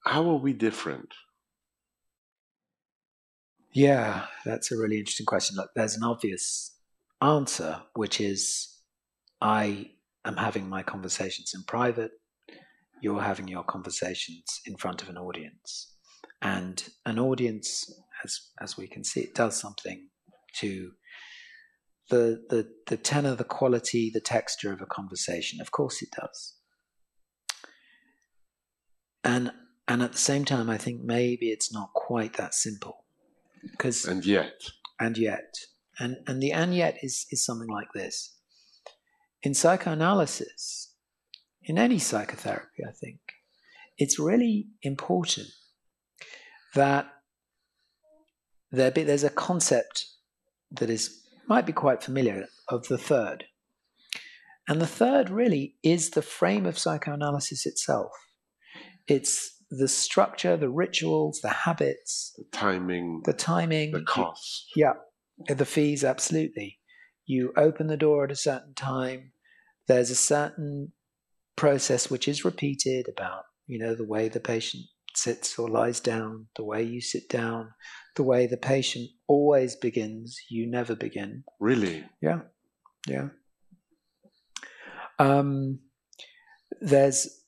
How are we different? Yeah, that's a really interesting question. Look, there's an obvious answer, which is I am having my conversations in private. You're having your conversations in front of an audience. And an audience, as we can see, it does something to the tenor, the quality, the texture of a conversation. Of course it does. And at the same time, I think maybe it's not quite that simple. And yet is something like this. In psychoanalysis, in any psychotherapy, I think, it's really important that there's a concept that might be quite familiar of the third. And the third really is the frame of psychoanalysis itself. It's the structure, the rituals, the habits, the timing, the cost. The fees, absolutely. You open the door at a certain time. There's a certain process which is repeated about, the way the patient sits or lies down, the way you sit down, the way the patient always begins, you never begin. Really? Yeah. There's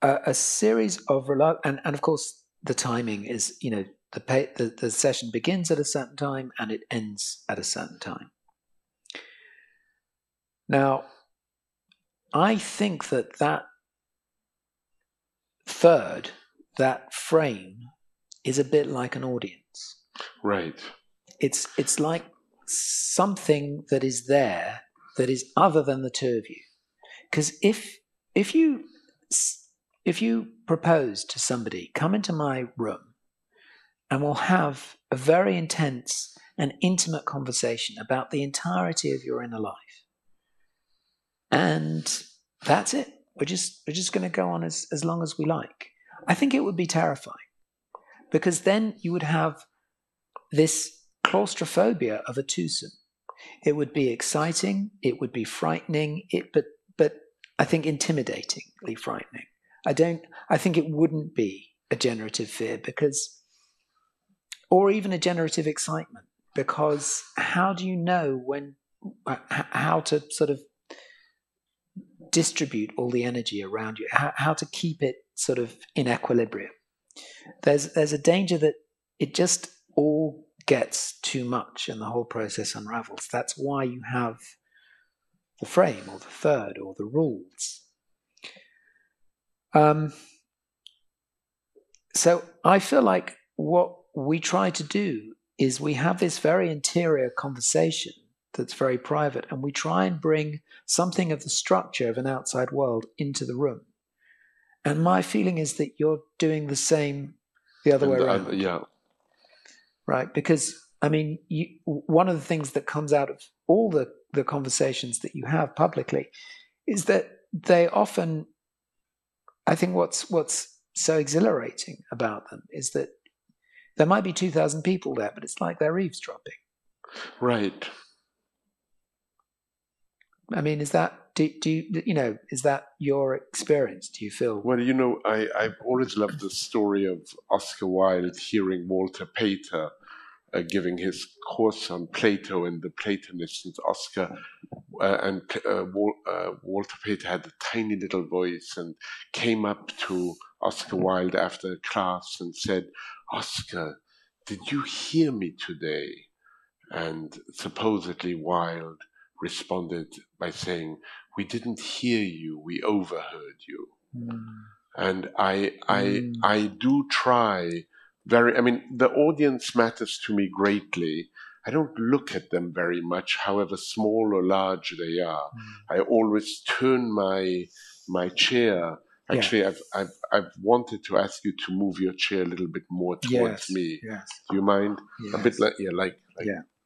a series of and of course the timing is the session begins at a certain time and it ends at a certain time. Now, I think that third, that frame, is a bit like an audience. Right. It's like something that is there that is other than the two of you. Because if you propose to somebody, come into my room and we'll have a very intense and intimate conversation about the entirety of your inner life. And that's it. We're just going to go on as long as we like. I think it would be terrifying because then you would have this claustrophobia of a twosome. It would be exciting. It would be frightening. But I think intimidatingly frightening. I think it wouldn't be a generative fear or even a generative excitement, because how do you know how to sort of distribute all the energy around you, how to keep it sort of in equilibrium? There's a danger that it just all gets too much and the whole process unravels. That's why you have the frame or the third or the rules. So I feel like what we try to do is we have this very interior conversation that's very private, and we try and bring something of the structure of an outside world into the room. And my feeling is that you're doing the same the other way around. Yeah. Right? Because, I mean, one of the things that comes out of all the conversations that you have publicly is that they often, I think what's so exhilarating about them is that there might be 2,000 people there, but it's like they're eavesdropping. Right. I mean, is that is that your experience? Do you feel? Well, I've always loved the story of Oscar Wilde hearing Walter Pater giving his course on Plato and the Platonists. Walter Pater had a tiny little voice and came up to Oscar Wilde after class and said, "Oscar, did you hear me today?" And supposedly Wilde responded by saying, "We didn't hear you, we overheard you." And I do try the audience matters to me greatly. I don't look at them very much, however small or large they are. I always turn my chair. Actually, I've wanted to ask you to move your chair a little bit more towards me. Yes. Do you mind? Yes. A bit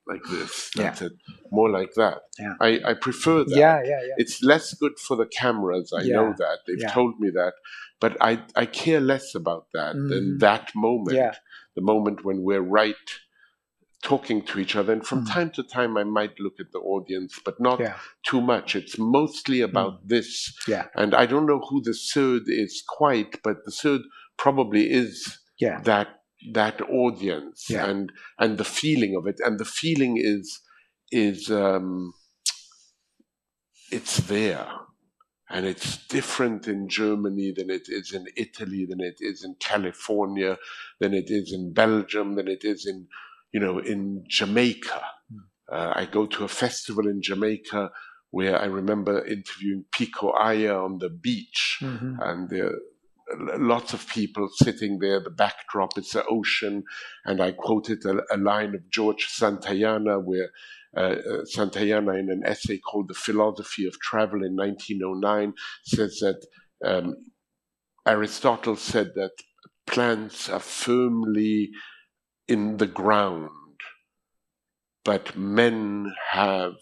like this. That's it. More like that. Yeah. I prefer that. Yeah. It's less good for the cameras. I know that. They've told me that. But I care less about that than that moment. Yeah. The moment when we're talking to each other. And from time to time, I might look at the audience, but not too much. It's mostly about this. Yeah. And I don't know who the third is quite, but the third probably is that audience and the feeling of it. And the feeling is it's there. And it's different in Germany than it is in Italy, than it is in California, than it is in Belgium, than it is in Jamaica. I go to a festival in Jamaica where I remember interviewing Pico Aya on the beach, and there are lots of people sitting there. The backdrop is the ocean, and I quoted a line of George Santayana where Santayana, in an essay called The Philosophy of Travel in 1909, says that Aristotle said that plants are firmly in the ground, but men have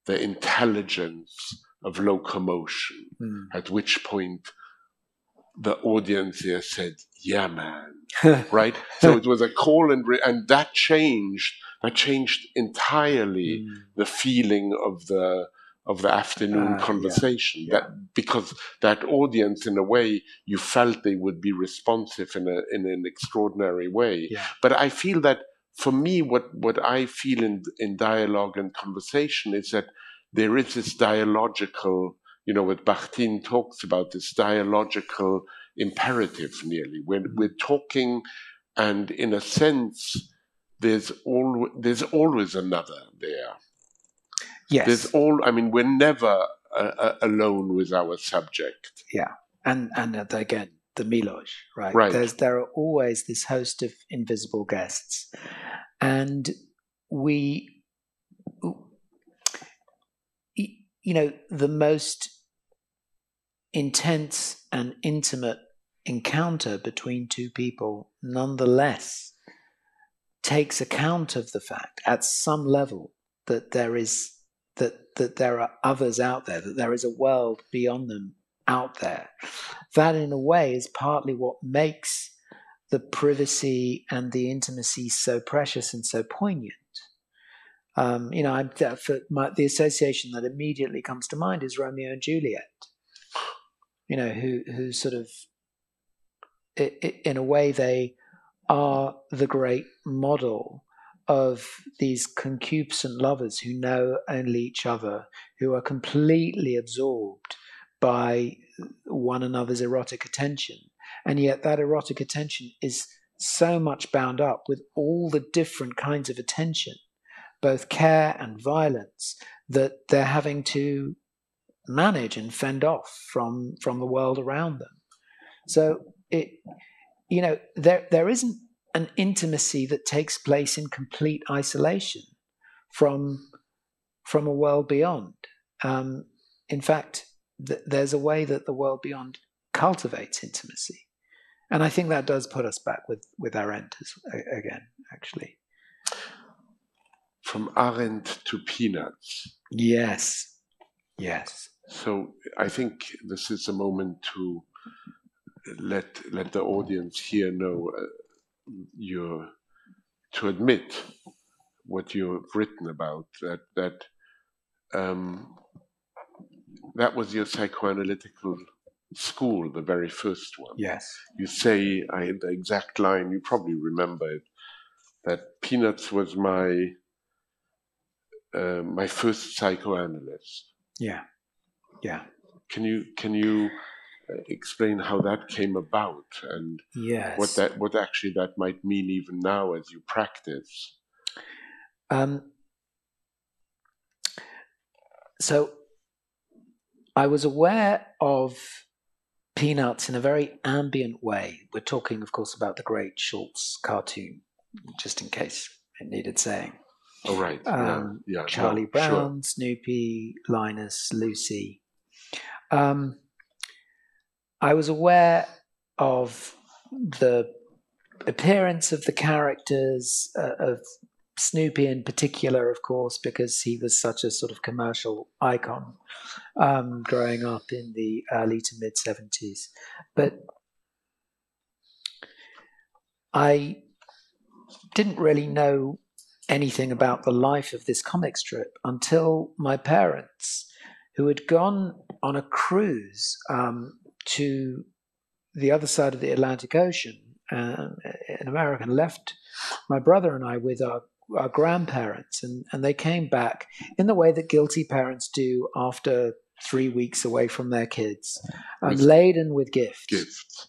the intelligence of locomotion, at which point the audience here said, "Yeah, man." Right? So it was a call, and that changed entirely the feeling of the afternoon conversation. Because that audience, in a way, you felt they would be responsive in an extraordinary way. Yeah. But I feel that for me, what I feel in dialogue and conversation is that there is this dialogical, what Bakhtin talks about, this dialogical imperative nearly. When we're talking, and in a sense, there's always another there. Yes. We're never alone with our subject. Yeah. And again, the Milosh, right? There are always this host of invisible guests. And the most intense and intimate encounter between two people nonetheless takes account of the fact at some level that there are others out there, that there is a world beyond them out there. That in a way is partly what makes the privacy and the intimacy so precious and so poignant. The association that immediately comes to mind is Romeo and Juliet. Who sort of, in a way, they are the great model of these concupiscent lovers who know only each other, who are completely absorbed by one another's erotic attention. And yet that erotic attention is so much bound up with all the different kinds of attention, both care and violence, that they're having to manage and fend off from the world around them. So there isn't an intimacy that takes place in complete isolation from a world beyond. In fact, there's a way that the world beyond cultivates intimacy. And I think that does put us back with Arendt again, actually. From Arendt to Peanuts. Yes. So I think this is a moment to let the audience here know to admit what you've written about, that that was your psychoanalytical school, the very first one. Yes. You say, the exact line, you probably remember it, that Peanuts was my first psychoanalyst. Yeah. Yeah. Can you explain how that came about and yes. what actually that might mean even now as you practice? So I was aware of Peanuts in a very ambient way. We're talking, of course, about the great Schultz cartoon, just in case it needed saying. Oh, right. Charlie Brown, sure. Snoopy, Linus, Lucy. I was aware of the appearance of the characters, of Snoopy in particular, of course, because he was such a sort of commercial icon growing up in the early to mid 70s. But I didn't really know anything about the life of this comic strip until my parents, who had gone on a cruise to the other side of the Atlantic Ocean in America, and left my brother and I with our grandparents, and they came back in the way that guilty parents do after 3 weeks away from their kids, laden with gifts.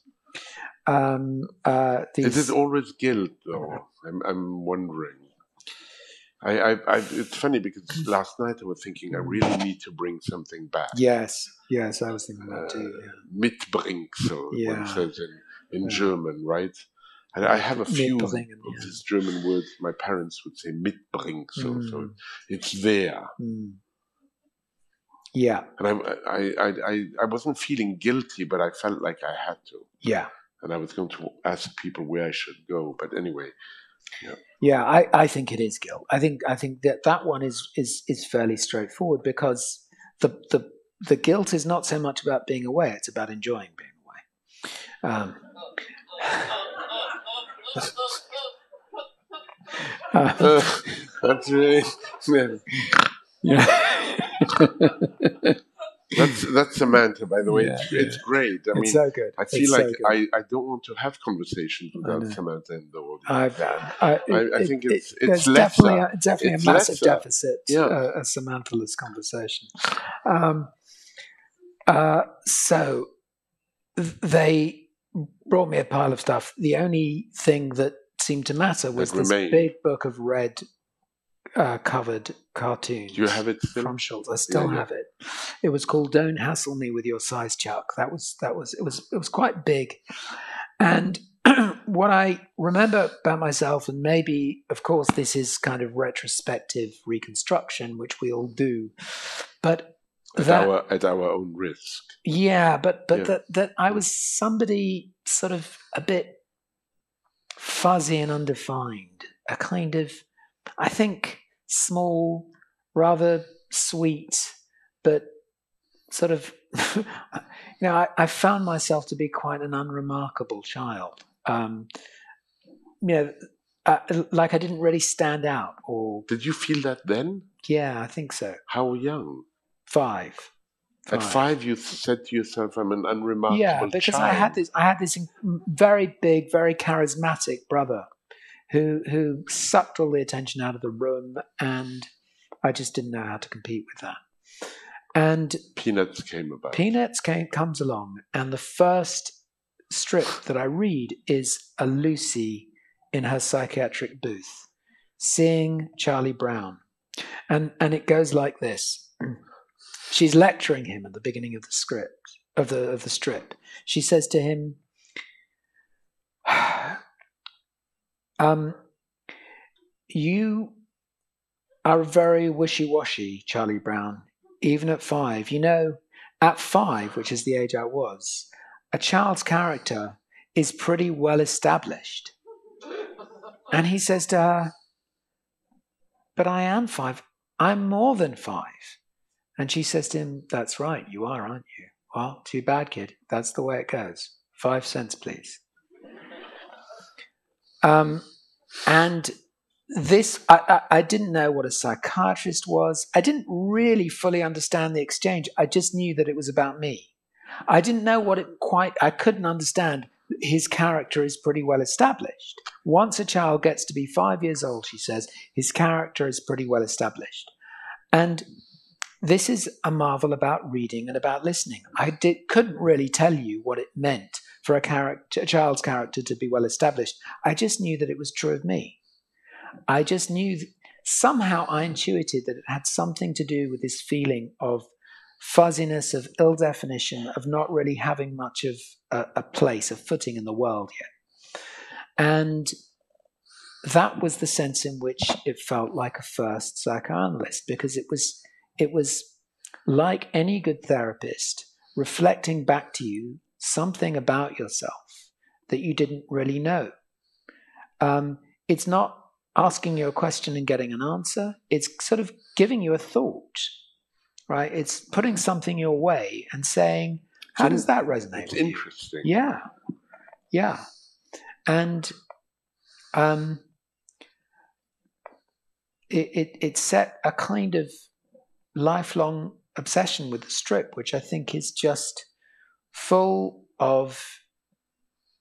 Is it always guilt, though? I'm wondering. It's funny because last night I was thinking I really need to bring something back. Yes, I was thinking that too. Mitbringt, so one says in German, right? And I have a few of these German words my parents would say mitbringt, so it's there. Yeah. And I wasn't feeling guilty, but I felt like I had to. Yeah. And I was going to ask people where I should go, but anyway. Yeah, I think it is guilt. I think that one is fairly straightforward, because the guilt is not so much about being away; it's about enjoying being away. That's really That's Samantha, by the way. It's great. I mean, so good. I feel like I don't want to have conversations without Samantha in the audience. I think it's lesser. Definitely a massive deficit, a Samantha-less conversation. So they brought me a pile of stuff. The only thing that seemed to matter was this big book of red covered cartoons. Do you have it still? From Schultz? I still have it. It was called "Don't Hassle Me with Your Size Chuck." It was quite big, and what I remember about myself, and maybe, of course, this is kind of retrospective reconstruction, which we all do, but at our own risk. Yeah, but that I was somebody sort of a bit fuzzy and undefined, a kind of, I think, small, rather sweet, but sort of, I found myself to be quite an unremarkable child. Like I didn't really stand out. Or did you feel that then? Yeah, I think so. How young? 5. At 5, you said to yourself, "I'm an unremarkable child." Yeah, because I had this very big, very charismatic brother who sucked all the attention out of the room, and I just didn't know how to compete with that. And Peanuts came about. Comes along, and the first strip that I read is a Lucy in her psychiatric booth, seeing Charlie Brown, and it goes like this. She's lecturing him at the beginning of the script of the strip. She says to him, "You are very wishy-washy, Charlie Brown, even at 5. At 5, which is the age I was, a child's character is pretty well established." And he says to her, "But I am 5. I'm more than 5. And she says to him, "That's right, you are, aren't you? Well, too bad, kid. That's the way it goes. 5 cents, please." And I didn't know what a psychiatrist was. I didn't really fully understand the exchange. I just knew that it was about me. I didn't know what it quite, I couldn't understand. His character is pretty well established. Once a child gets to be 5 years old, she says, his character is pretty well established. And this is a marvel about reading and about listening. Couldn't really tell you what it meant for a child's character to be well established. I just knew that it was true of me. I just knew, somehow I intuited that it had something to do with this feeling of fuzziness, of ill definition, of not really having much of a place, a footing in the world yet. And that was the sense in which it felt like a first psychoanalyst, because it was like any good therapist reflecting back to you something about yourself that you didn't really know. It's not asking you a question and getting an answer. It's sort of giving you a thought, right? It's putting something your way and saying, how does that resonate It's with you? interesting. Yeah, yeah. And it set a kind of lifelong obsession with the strip, which I think is just full of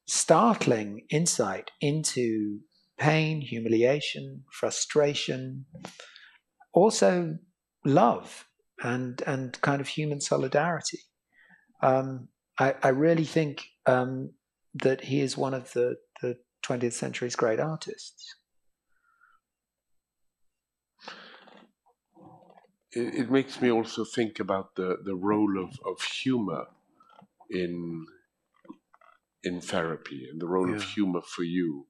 startling insight into pain, humiliation, frustration, also love and kind of human solidarity. I really think that he is one of the 20th century's great artists. It makes me also think about the role of humor in therapy and the role of humor for you.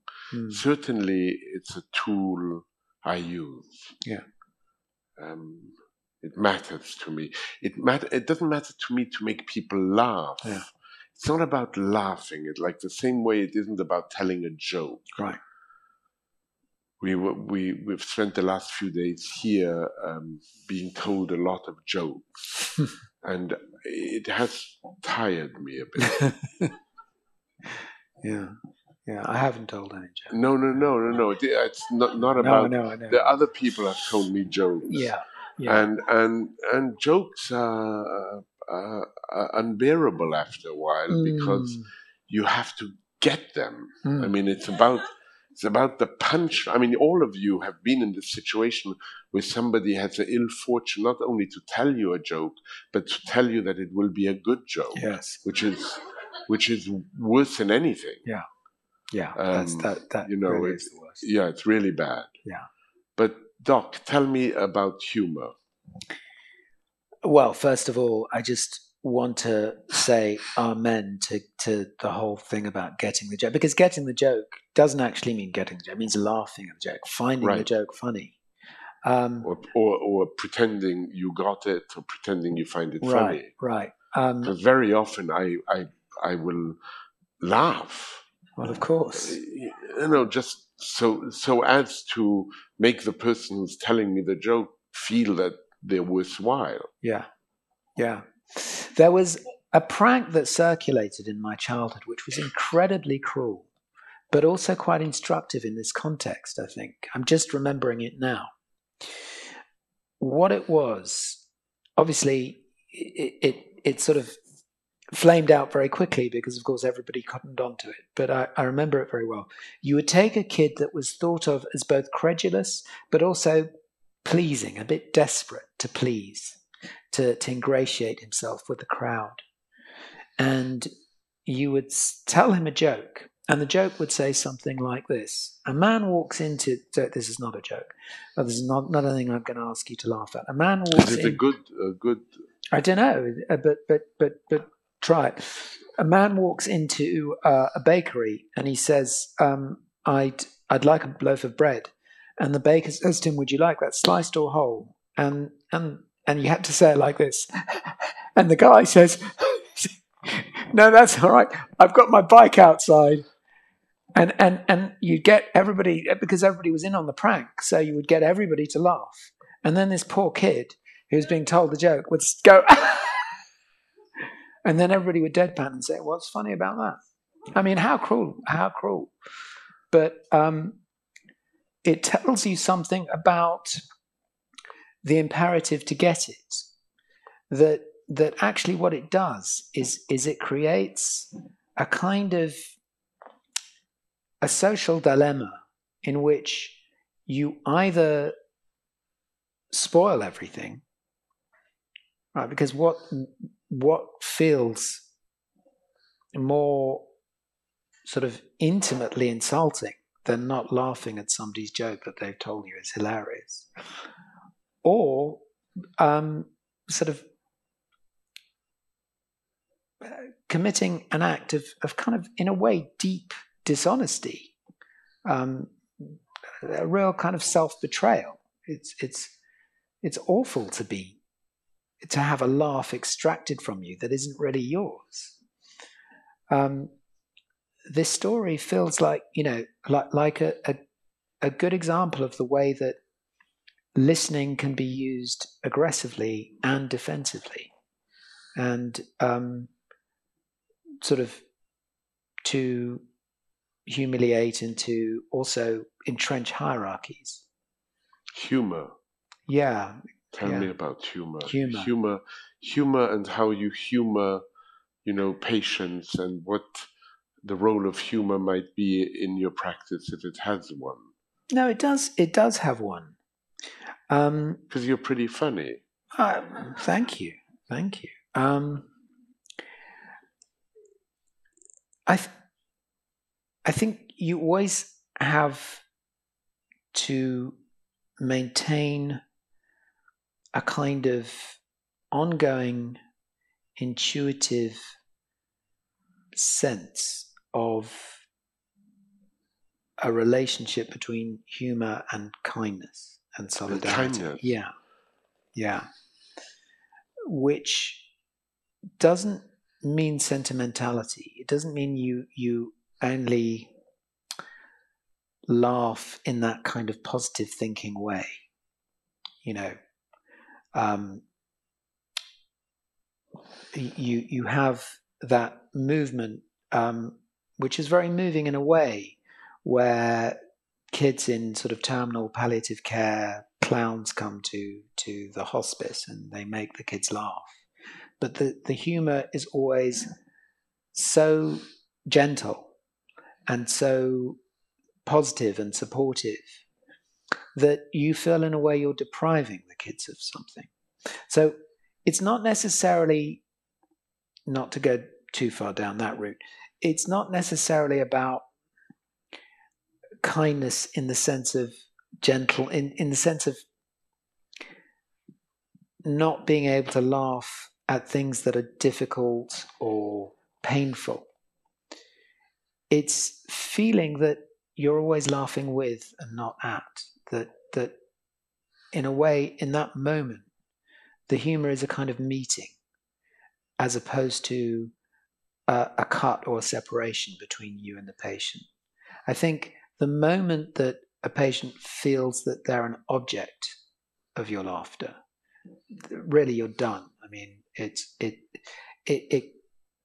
Certainly, it's a tool I use. Yeah. It matters to me. It doesn't matter to me to make people laugh. Yeah. It's not about laughing. It's like the same way it isn't about telling a joke. Right. We've spent the last few days here being told a lot of jokes, and it has tired me a bit. Yeah. Yeah, I haven't told any jokes. No. It's not about. No, I know. The other people have told me jokes. Yeah. And jokes are unbearable after a while because you have to get them. I mean, it's about the punch. I mean, all of you have been in this situation where somebody has the ill fortune not only to tell you a joke, but to tell you that it will be a good joke. Yes. Which is worse than anything. Yeah. Yeah. That you know, really is the worst. Yeah, it's really bad. Yeah. But Doc, tell me about humor. Well, first of all, I just want to say amen to the whole thing about getting the joke, because getting the joke doesn't actually mean getting the joke. It means laughing at the joke, finding the joke funny. Or pretending you got it, or pretending you find it funny. Right. Because very often I will laugh. Well, of course. Just so as to make the person who's telling me the joke feel that they're worthwhile. Yeah. There was a prank that circulated in my childhood, which was incredibly cruel, but also quite instructive in this context, I think. I'm just remembering it now. What it was, obviously, it sort of flamed out very quickly because, of course, everybody cottoned onto it. But I remember it very well. You would take a kid that was thought of as both credulous but also pleasing, a bit desperate to please, to ingratiate himself with the crowd. And you would tell him a joke, and the joke would say something like this. A man walks into... This is not a joke. This is not anything I'm going to ask you to laugh at. A man walks in... Is it a good... I don't know, but try it. A man walks into a bakery and he says, I'd like a loaf of bread. And the baker says to him, would you like that sliced or whole? And you have to say it like this. And the guy says, no, that's all right. I've got my bike outside. And you get everybody, because everybody was in on the prank, so you would get everybody to laugh. And then this poor kid who was being told the joke would go, and then everybody would deadpan and say, what's funny about that? I mean, how cruel. But it tells you something about the imperative to get it. That actually what it does is it creates a kind of a social dilemma in which you either spoil everything, right? Because what feels more sort of intimately insulting than not laughing at somebody's joke that they've told you is hilarious, or sort of committing an act of kind of, in a way, deep dishonesty, a real kind of self-betrayal. It's awful to have a laugh extracted from you that isn't really yours. This story feels like, like a good example of the way that listening can be used aggressively and defensively, and sort of to humiliate and to also entrench hierarchies. Humor. Yeah. Tell me about humor. Humor. Humor and how you humor, patients, and what the role of humor might be in your practice if it has one. No, it does. It does have one. Because you're pretty funny. Thank you. I think you always have to maintain a kind of ongoing intuitive sense of a relationship between humor and kindness and solidarity. Kindness. Yeah. Which doesn't mean sentimentality. It doesn't mean you only laugh in that kind of positive thinking way. You have that movement, which is very moving in a way, where kids in sort of terminal palliative care, clowns come to the hospice and they make the kids laugh. But the humor is always so gentle and so positive and supportive that you feel in a way you're depriving the kids of something. So it's not necessarily, not to go too far down that route, it's not necessarily about kindness in the sense of gentle, in the sense of not being able to laugh at things that are difficult or painful. It's feeling that you're always laughing with and not at, that in a way, in that moment, the humor is a kind of meeting as opposed to a cut or a separation between you and the patient. I think the moment that a patient feels that they're an object of your laughter, really you're done. I mean,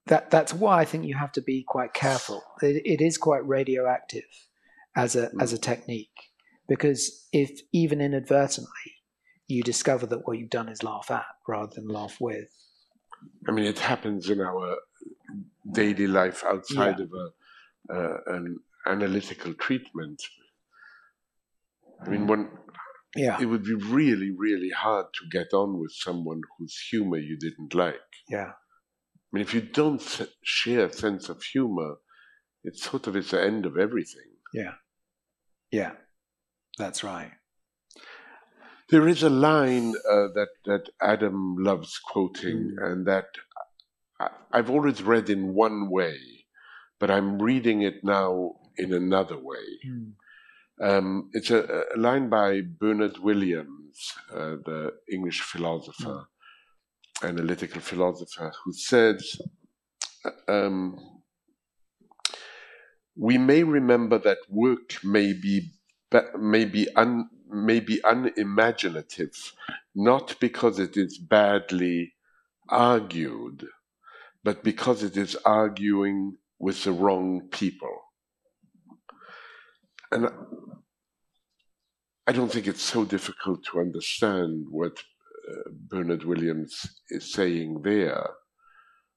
that's why I think you have to be quite careful. It is quite radioactive as a technique, because if even inadvertently you discover that what you've done is laugh at rather than laugh with. I mean, it happens in our daily life outside of an analytical treatment. I mean, it would be really, really hard to get on with someone whose humor you didn't like. Yeah. I mean, if you don't share a sense of humor, it's the end of everything. Yeah, that's right. There is a line that Adam loves quoting, and that I've always read in one way, but I'm reading it now in another way. It's a line by Bernard Williams, the English philosopher, analytical philosopher, who says, we may remember that work may be unimaginative, not because it is badly argued, but because it is arguing with the wrong people. And I don't think it's so difficult to understand what Bernard Williams is saying there.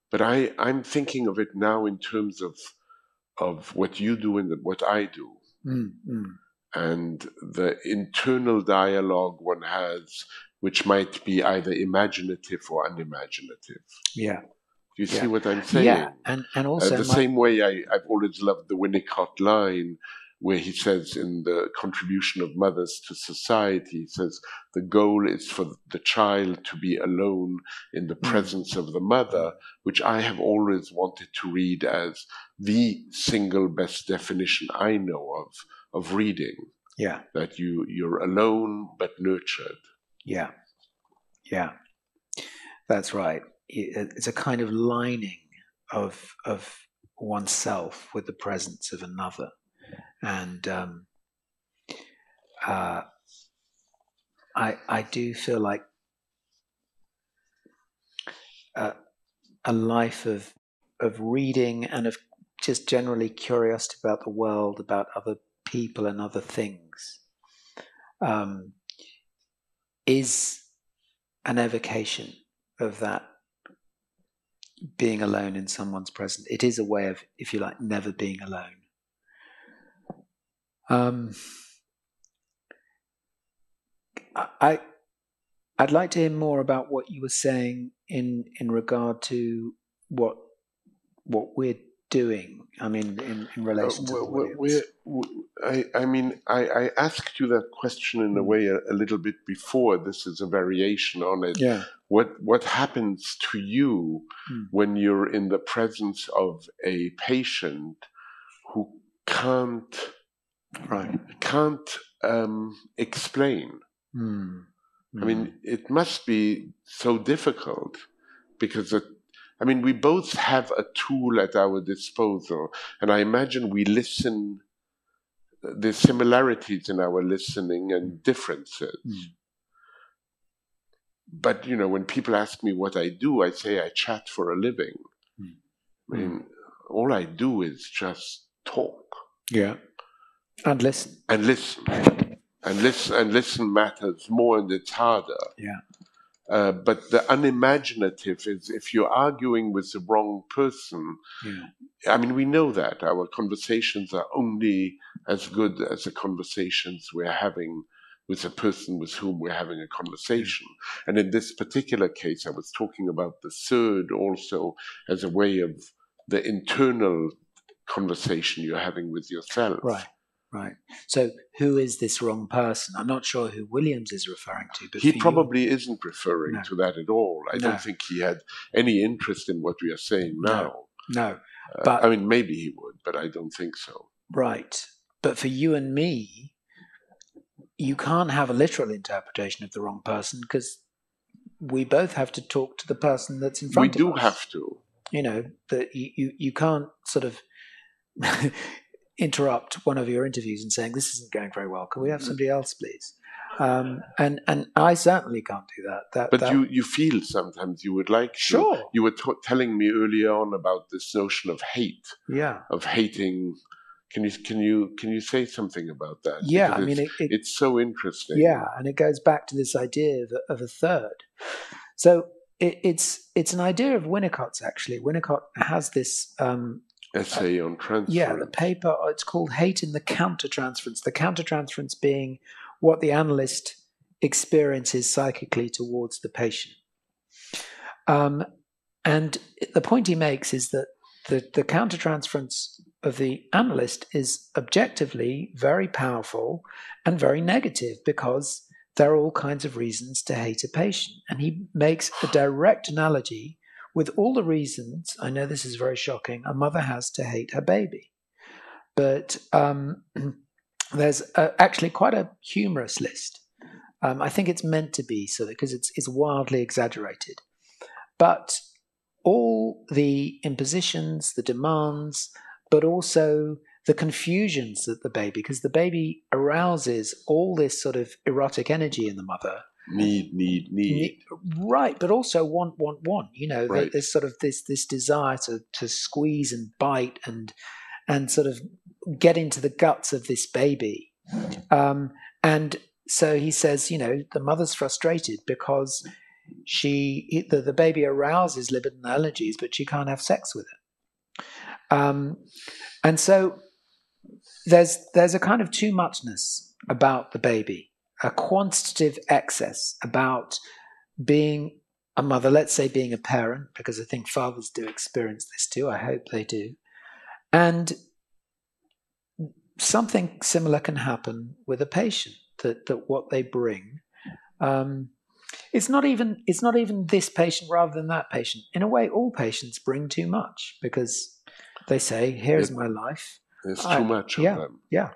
But I'm thinking of it now in terms of what you do and what I do. And the internal dialogue one has, which might be either imaginative or unimaginative. Yeah. Do you see what I'm saying? Yeah, and also the same way I've always loved the Winnicott line, where he says in the contribution of mothers to society, he says the goal is for the child to be alone in the presence of the mother, which I have always wanted to read as the single best definition I know of reading. Yeah. That you're alone but nurtured. Yeah. Yeah. That's right. It's a kind of lining of oneself with the presence of another. And I do feel like a life of reading and of just generally curiosity about the world, about other people and other things, is an evocation of that being alone in someone's presence. It is a way of, if you like, never being alone. I'd like to hear more about what you were saying in regard to what we're doing. I mean, in relation to I asked you that question in a way a little bit before. This is a variation on it. Yeah. What happens to you when you're in the presence of a patient who can't explain? I mean, it must be so difficult because we both have a tool at our disposal, and I imagine we listen. There's similarities in our listening and differences. But, when people ask me what I do, I say I chat for a living. I mean, all I do is just talk. Yeah. And listen. And listen. And listen matters more, and it's harder. Yeah. But the unimaginative is if you're arguing with the wrong person. Yeah. I mean, we know that our conversations are only as good as the conversations we're having with the person with whom we're having a conversation. And in this particular case, I was talking about the third also as a way of the internal conversation you're having with yourself. Right. So who is this wrong person? I'm not sure who Williams is referring to. But he probably isn't referring to that at all. I don't think he had any interest in what we are saying now. No. But maybe he would, but I don't think so. Right. But for you and me, you can't have a literal interpretation of the wrong person because we both have to talk to the person that's in front of us. We do have to. That you can't sort of interrupt one of your interviews and saying, this isn't going very well. Can we have somebody else, please? And I certainly can't do that. But you feel sometimes you would like to. Sure. You were telling me earlier on about this notion of hate. Yeah. Of hating. Can you say something about that? Yeah, because it's so interesting. Yeah, and it goes back to this idea of a third. So it's an idea of Winnicott's, actually. Winnicott has this essay on transference. Yeah, the paper, it's called Hate in the Countertransference. The countertransference being what the analyst experiences psychically towards the patient. And the point he makes is that the countertransference of the analyst is objectively very powerful and very negative because there are all kinds of reasons to hate a patient. And he makes a direct analogy with all the reasons, I know this is very shocking, a mother has to hate her baby. But there's actually quite a humorous list. I think it's meant to be so because it's wildly exaggerated. But all the impositions, the demands, but also the confusions that the baby, because the baby arouses all this sort of erotic energy in the mother. Need. Right, but also want. Right. There's sort of this desire to squeeze and bite and sort of get into the guts of this baby. And so he says, the mother's frustrated because the baby arouses libidinal energies, but she can't have sex with it. And so there's a kind of too muchness about the baby, a quantitative excess about being a mother, let's say being a parent, because I think fathers do experience this too. I hope they do. And something similar can happen with a patient, that what they bring, it's not even this patient rather than that patient. In a way, all patients bring too much because they say, here's my life. There's too much of them. Yeah.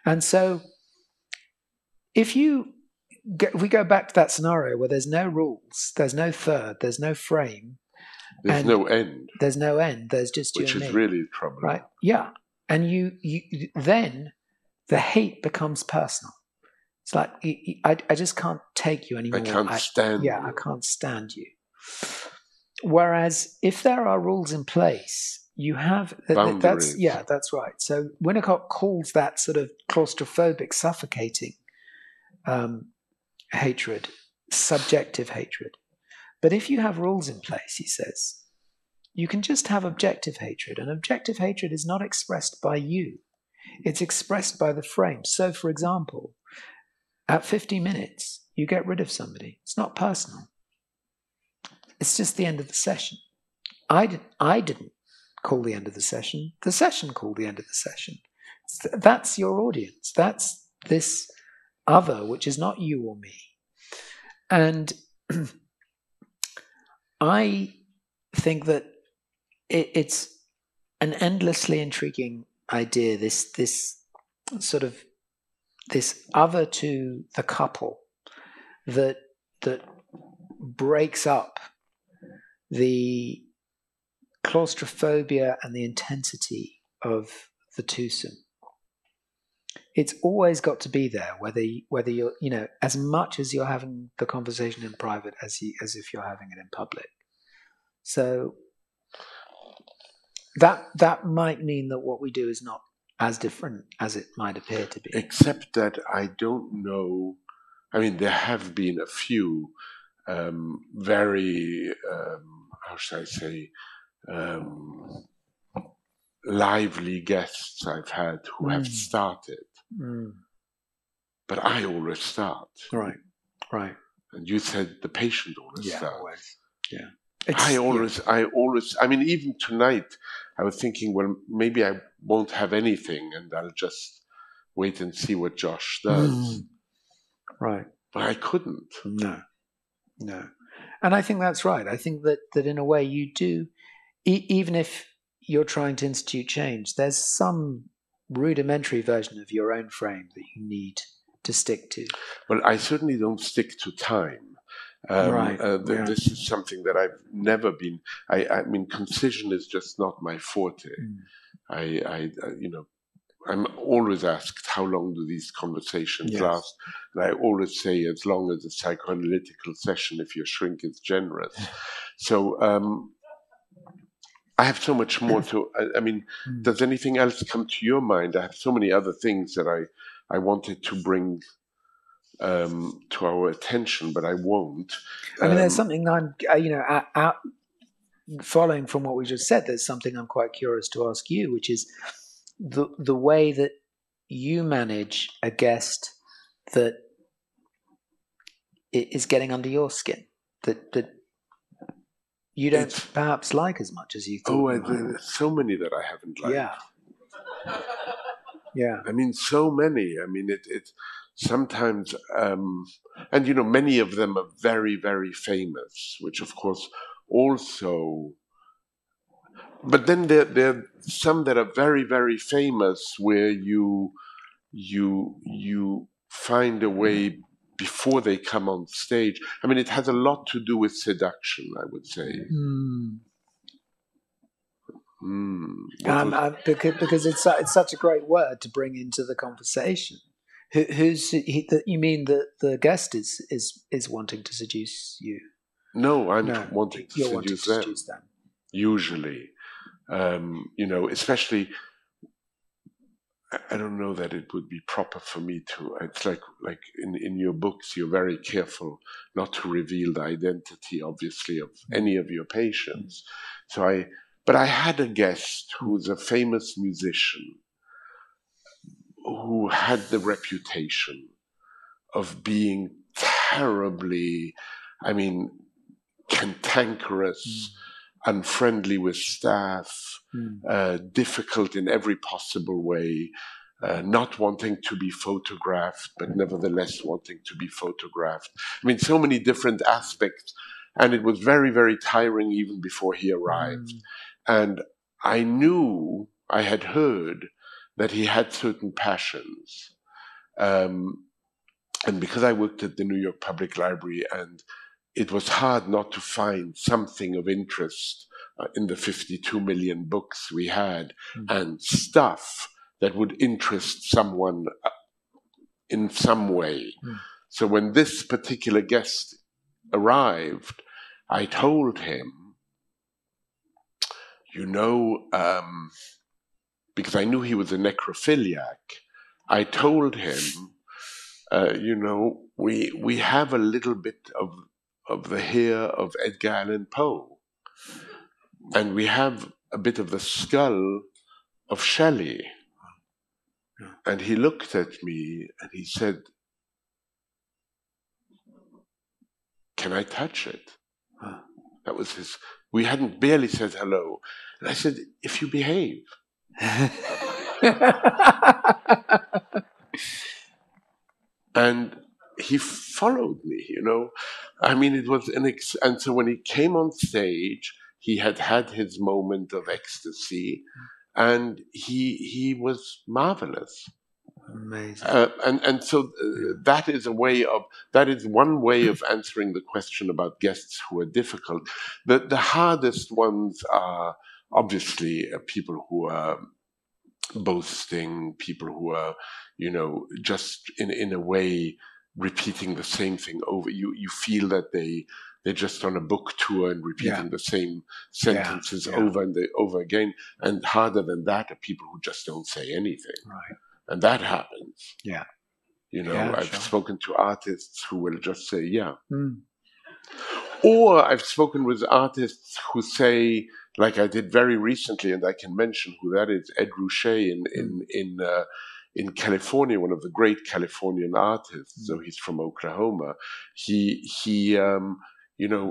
And so if we go back to that scenario where there's no rules, there's no third, there's no frame. There's no end. There's no end. There's just you and me. Which is really troubling. Right. Yeah. And you then the hate becomes personal. It's like, I just can't take you anymore. I can't stand you. Yeah, I can't stand you. Whereas if there are rules in place, you have... Boundaries. That's right. So Winnicott calls that sort of claustrophobic, suffocating hatred, subjective hatred. But if you have rules in place, he says, you can just have objective hatred. And objective hatred is not expressed by you. It's expressed by the frame. So, for example, at 50 minutes, you get rid of somebody. It's not personal. It's just the end of the session. I didn't call the end of the session. The session called the end of the session. That's your audience. That's this other, which is not you or me. And I think that it's an endlessly intriguing idea, this sort of this other to the couple that breaks up the claustrophobia and the intensity of the twosome. It's always got to be there, whether you're, as much as you're having the conversation in private as if you're having it in public. So that might mean that what we do is not as different as it might appear to be. Except that I don't know. I mean, there have been a few very, how should I say, lively guests I've had who have started. But I always start. Right. And you said the patient always starts. Always. Yeah. I always, I mean, even tonight, I was thinking, well, maybe I won't have anything and I'll just wait and see what Josh does. Right. But I couldn't. No. And I think that's right. I think that in a way you do, even if you're trying to institute change, there's some rudimentary version of your own frame that you need to stick to. Well, I certainly don't stick to time. This is something that I've never been. I mean, concision is just not my forte. I'm always asked how long do these conversations last, and I always say as long as a psychoanalytical session, if your shrink is generous. So I have so much more to. I mean, does anything else come to your mind? I have so many other things that I wanted to bring to our attention, but I won't. I mean, there's something following from what we just said, there's something I'm quite curious to ask you, which is the way that you manage a guest that is getting under your skin, that you don't perhaps like as much as you thought. There's so many that I haven't liked. Yeah. I mean, so many. I mean, it sometimes, and many of them are very, very famous, which of course also. But then there are some that are very, very famous where you find a way before they come on stage. I mean, it has a lot to do with seduction, I would say. Because it's such a great word to bring into the conversation. You mean that the guest is wanting to seduce you? No, I'm wanting to seduce them. Usually, especially I don't know that it would be proper for me to. It's like in your books, you're very careful not to reveal the identity, obviously, of any of your patients. But I had a guest who's a famous musician who had the reputation of being terribly, cantankerous, unfriendly with staff, difficult in every possible way, not wanting to be photographed, but nevertheless wanting to be photographed. So many different aspects. And it was very, very tiring even before he arrived. And I had heard that he had certain passions. And because I worked at the New York Public Library, and it was hard not to find something of interest in the 52 million books we had, and stuff that would interest someone in some way. So when this particular guest arrived, I told him, because I knew he was a necrophiliac, I told him, we have a little bit of the hair of Edgar Allan Poe, and we have a bit of the skull of Shelley. And he looked at me and he said, "Can I touch it?" That was we hadn't barely said hello. And I said, "If you behave." And he followed me, it was and so when he came on stage, he had his moment of ecstasy, and he was marvelous. Amazing. So that is one way of answering the question about guests who are difficult. The hardest ones are obviously people who are boasting, people who are, just in a way repeating the same thing over. You feel that they're just on a book tour and repeating the same sentences over and over again. And harder than that are people who just don't say anything. Right. And that happens. Yeah. I've spoken to artists who will just say, yeah. Or I've spoken with artists who say, like I did very recently, and I can mention who that is, Ed Ruscha in California, one of the great Californian artists. So he's from Oklahoma.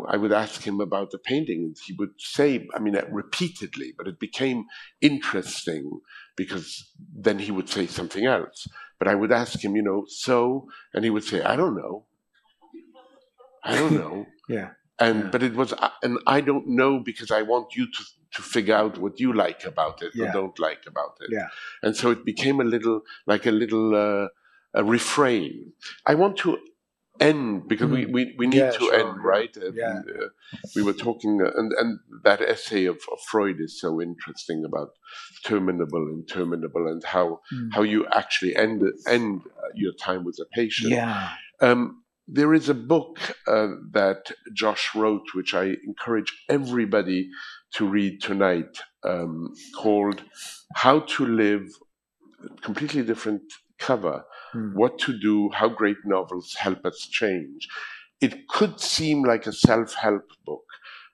I would ask him about the painting, and he would say, repeatedly, but it became interesting because then he would say something else. But I would ask him, and he would say, I don't know. Yeah. But it was, and I don't know because I want you to figure out what you like about it or don't like about it. Yeah. And so it became a little a refrain. I want to end because we need to end, right? We were talking, and that essay of Freud is so interesting about terminable and terminable, and how you actually end your time with a patient. Yeah. There is a book that Josh wrote, which I encourage everybody to read tonight, called How to Live, completely different cover, What to Do, How Great Novels Help Us Change. It could seem like a self-help book,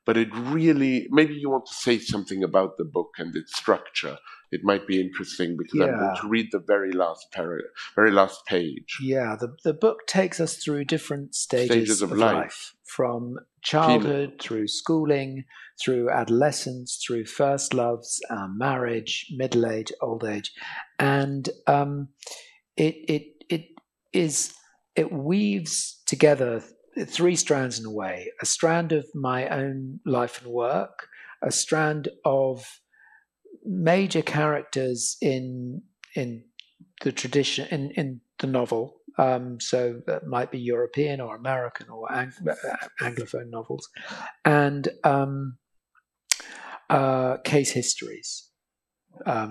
but it really, maybe you want to say something about the book and its structure. It might be interesting because I'm going to read the very last page. Yeah, the book takes us through different stages of life, from childhood through schooling, through adolescence, through first loves, marriage, middle age, old age, and it weaves together three strands in a way: a strand of my own life and work, a strand of major characters in the tradition, in the novel. So that might be European or American or Anglophone novels, and case histories,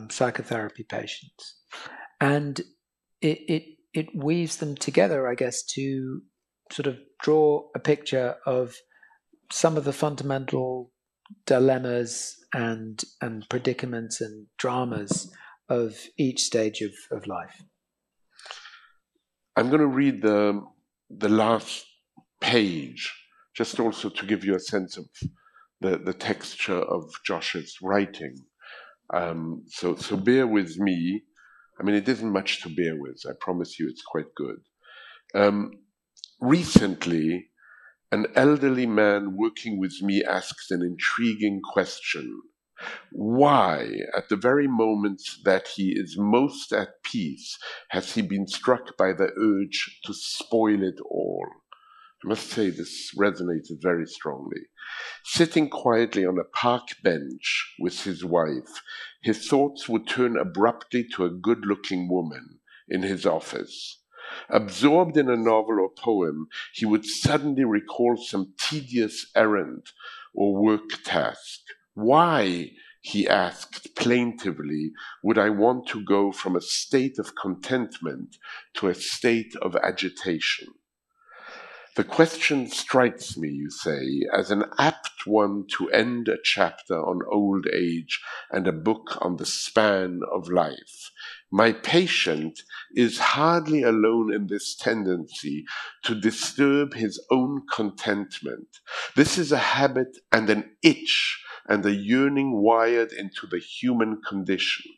psychotherapy patients, and it weaves them together, I guess, to sort of draw a picture of some of the fundamental dilemmas and predicaments and dramas of each stage of life. I'm going to read the last page, just also to give you a sense of the texture of Josh's writing. So bear with me. I mean, it isn't much to bear with. I promise you it's quite good. Recently, an elderly man working with me asked an intriguing question. Why, at the very moment that he is most at peace, has he been struck by the urge to spoil it all? I must say this resonated very strongly. Sitting quietly on a park bench with his wife, his thoughts would turn abruptly to a good-looking woman in his office. Absorbed in a novel or poem, he would suddenly recall some tedious errand or work task. Why, he asked plaintively, would I want to go from a state of contentment to a state of agitation? The question strikes me, you say, as an apt one to end a chapter on old age and a book on the span of life. My patient is hardly alone in this tendency to disturb his own contentment. This is a habit and an itch and a yearning wired into the human condition,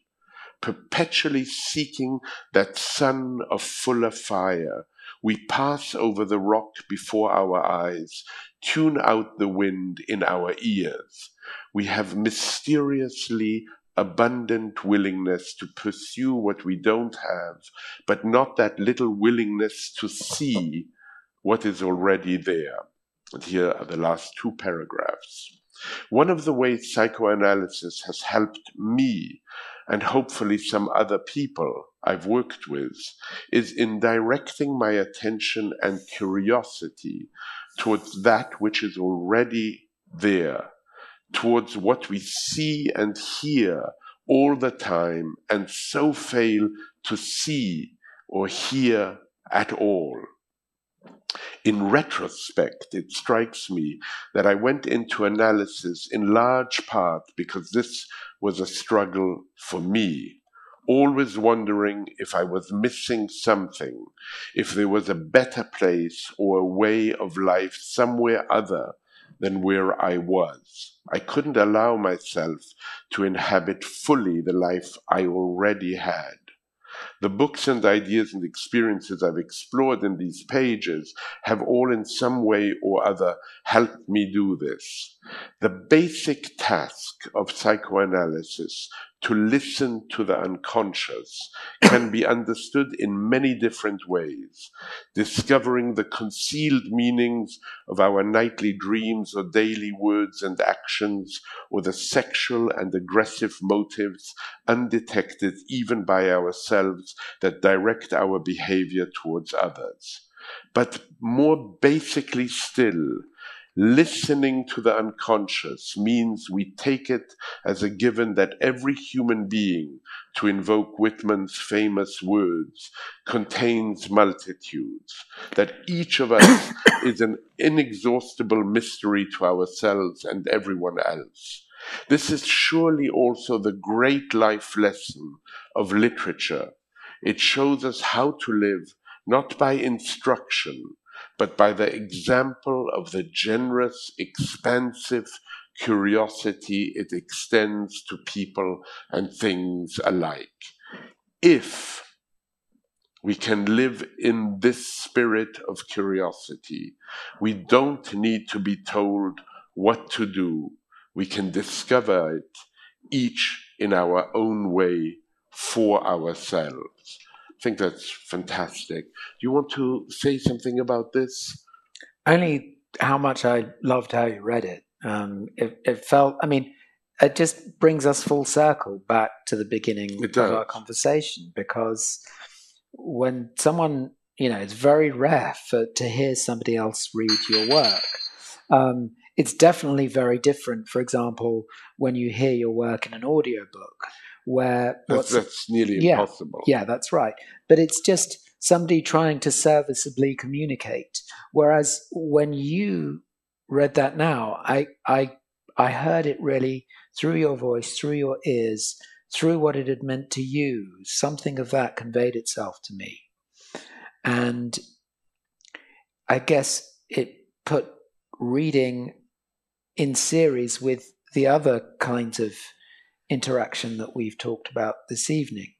perpetually seeking that sun of fuller fire. We pass over the rock before our eyes, tune out the wind in our ears. We have mysteriously abundant willingness to pursue what we don't have, but not that little willingness to see what is already there. And here are the last two paragraphs. One of the ways psychoanalysis has helped me, and hopefully some other people I've worked with, is in directing my attention and curiosity towards that which is already there, towards what we see and hear all the time and so fail to see or hear at all. In retrospect, it strikes me that I went into analysis in large part because this was a struggle for me, always wondering if I was missing something, if there was a better place or a way of life somewhere other than where I was. I couldn't allow myself to inhabit fully the life I already had. The books and ideas and experiences I've explored in these pages have all in some way or other helped me do this. The basic task of psychoanalysis, to listen to the unconscious, can be understood in many different ways. Discovering the concealed meanings of our nightly dreams or daily words and actions, or the sexual and aggressive motives undetected even by ourselves that direct our behavior towards others. But more basically still, listening to the unconscious means we take it as a given that every human being, to invoke Whitman's famous words, contains multitudes, that each of us is an inexhaustible mystery to ourselves and everyone else. This is surely also the great life lesson of literature. It shows us how to live, not by instruction, but by the example of the generous, expansive curiosity it extends to people and things alike. If we can live in this spirit of curiosity, we don't need to be told what to do. We can discover it, each in our own way, for ourselves. I think that's fantastic. Do you want to say something about this? Only how much I loved how you read it. It felt, I mean, it just brings us full circle back to the beginning of our conversation, because when someone, it's very rare to hear somebody else read your work. It's definitely very different, for example, when you hear your work in an audiobook, where that's nearly impossible. Yeah, that's right. But it's just somebody trying to serviceably communicate. Whereas when you read that now, I heard it really through your voice, through your ears, through what it had meant to you, something of that conveyed itself to me. And I guess it put reading in series with the other kinds of interaction that we've talked about this evening,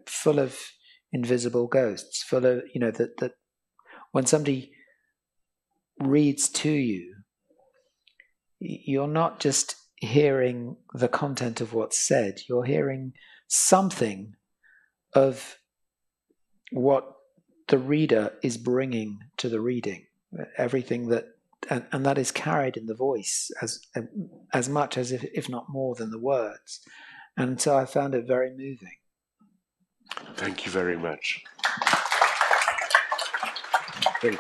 full of invisible ghosts, full of, that when somebody reads to you, you're not just hearing the content of what's said, you're hearing something of what the reader is bringing to the reading, everything that, and that is carried in the voice as much as if not more than the words. And so I found it very moving. Thank you very much. Great.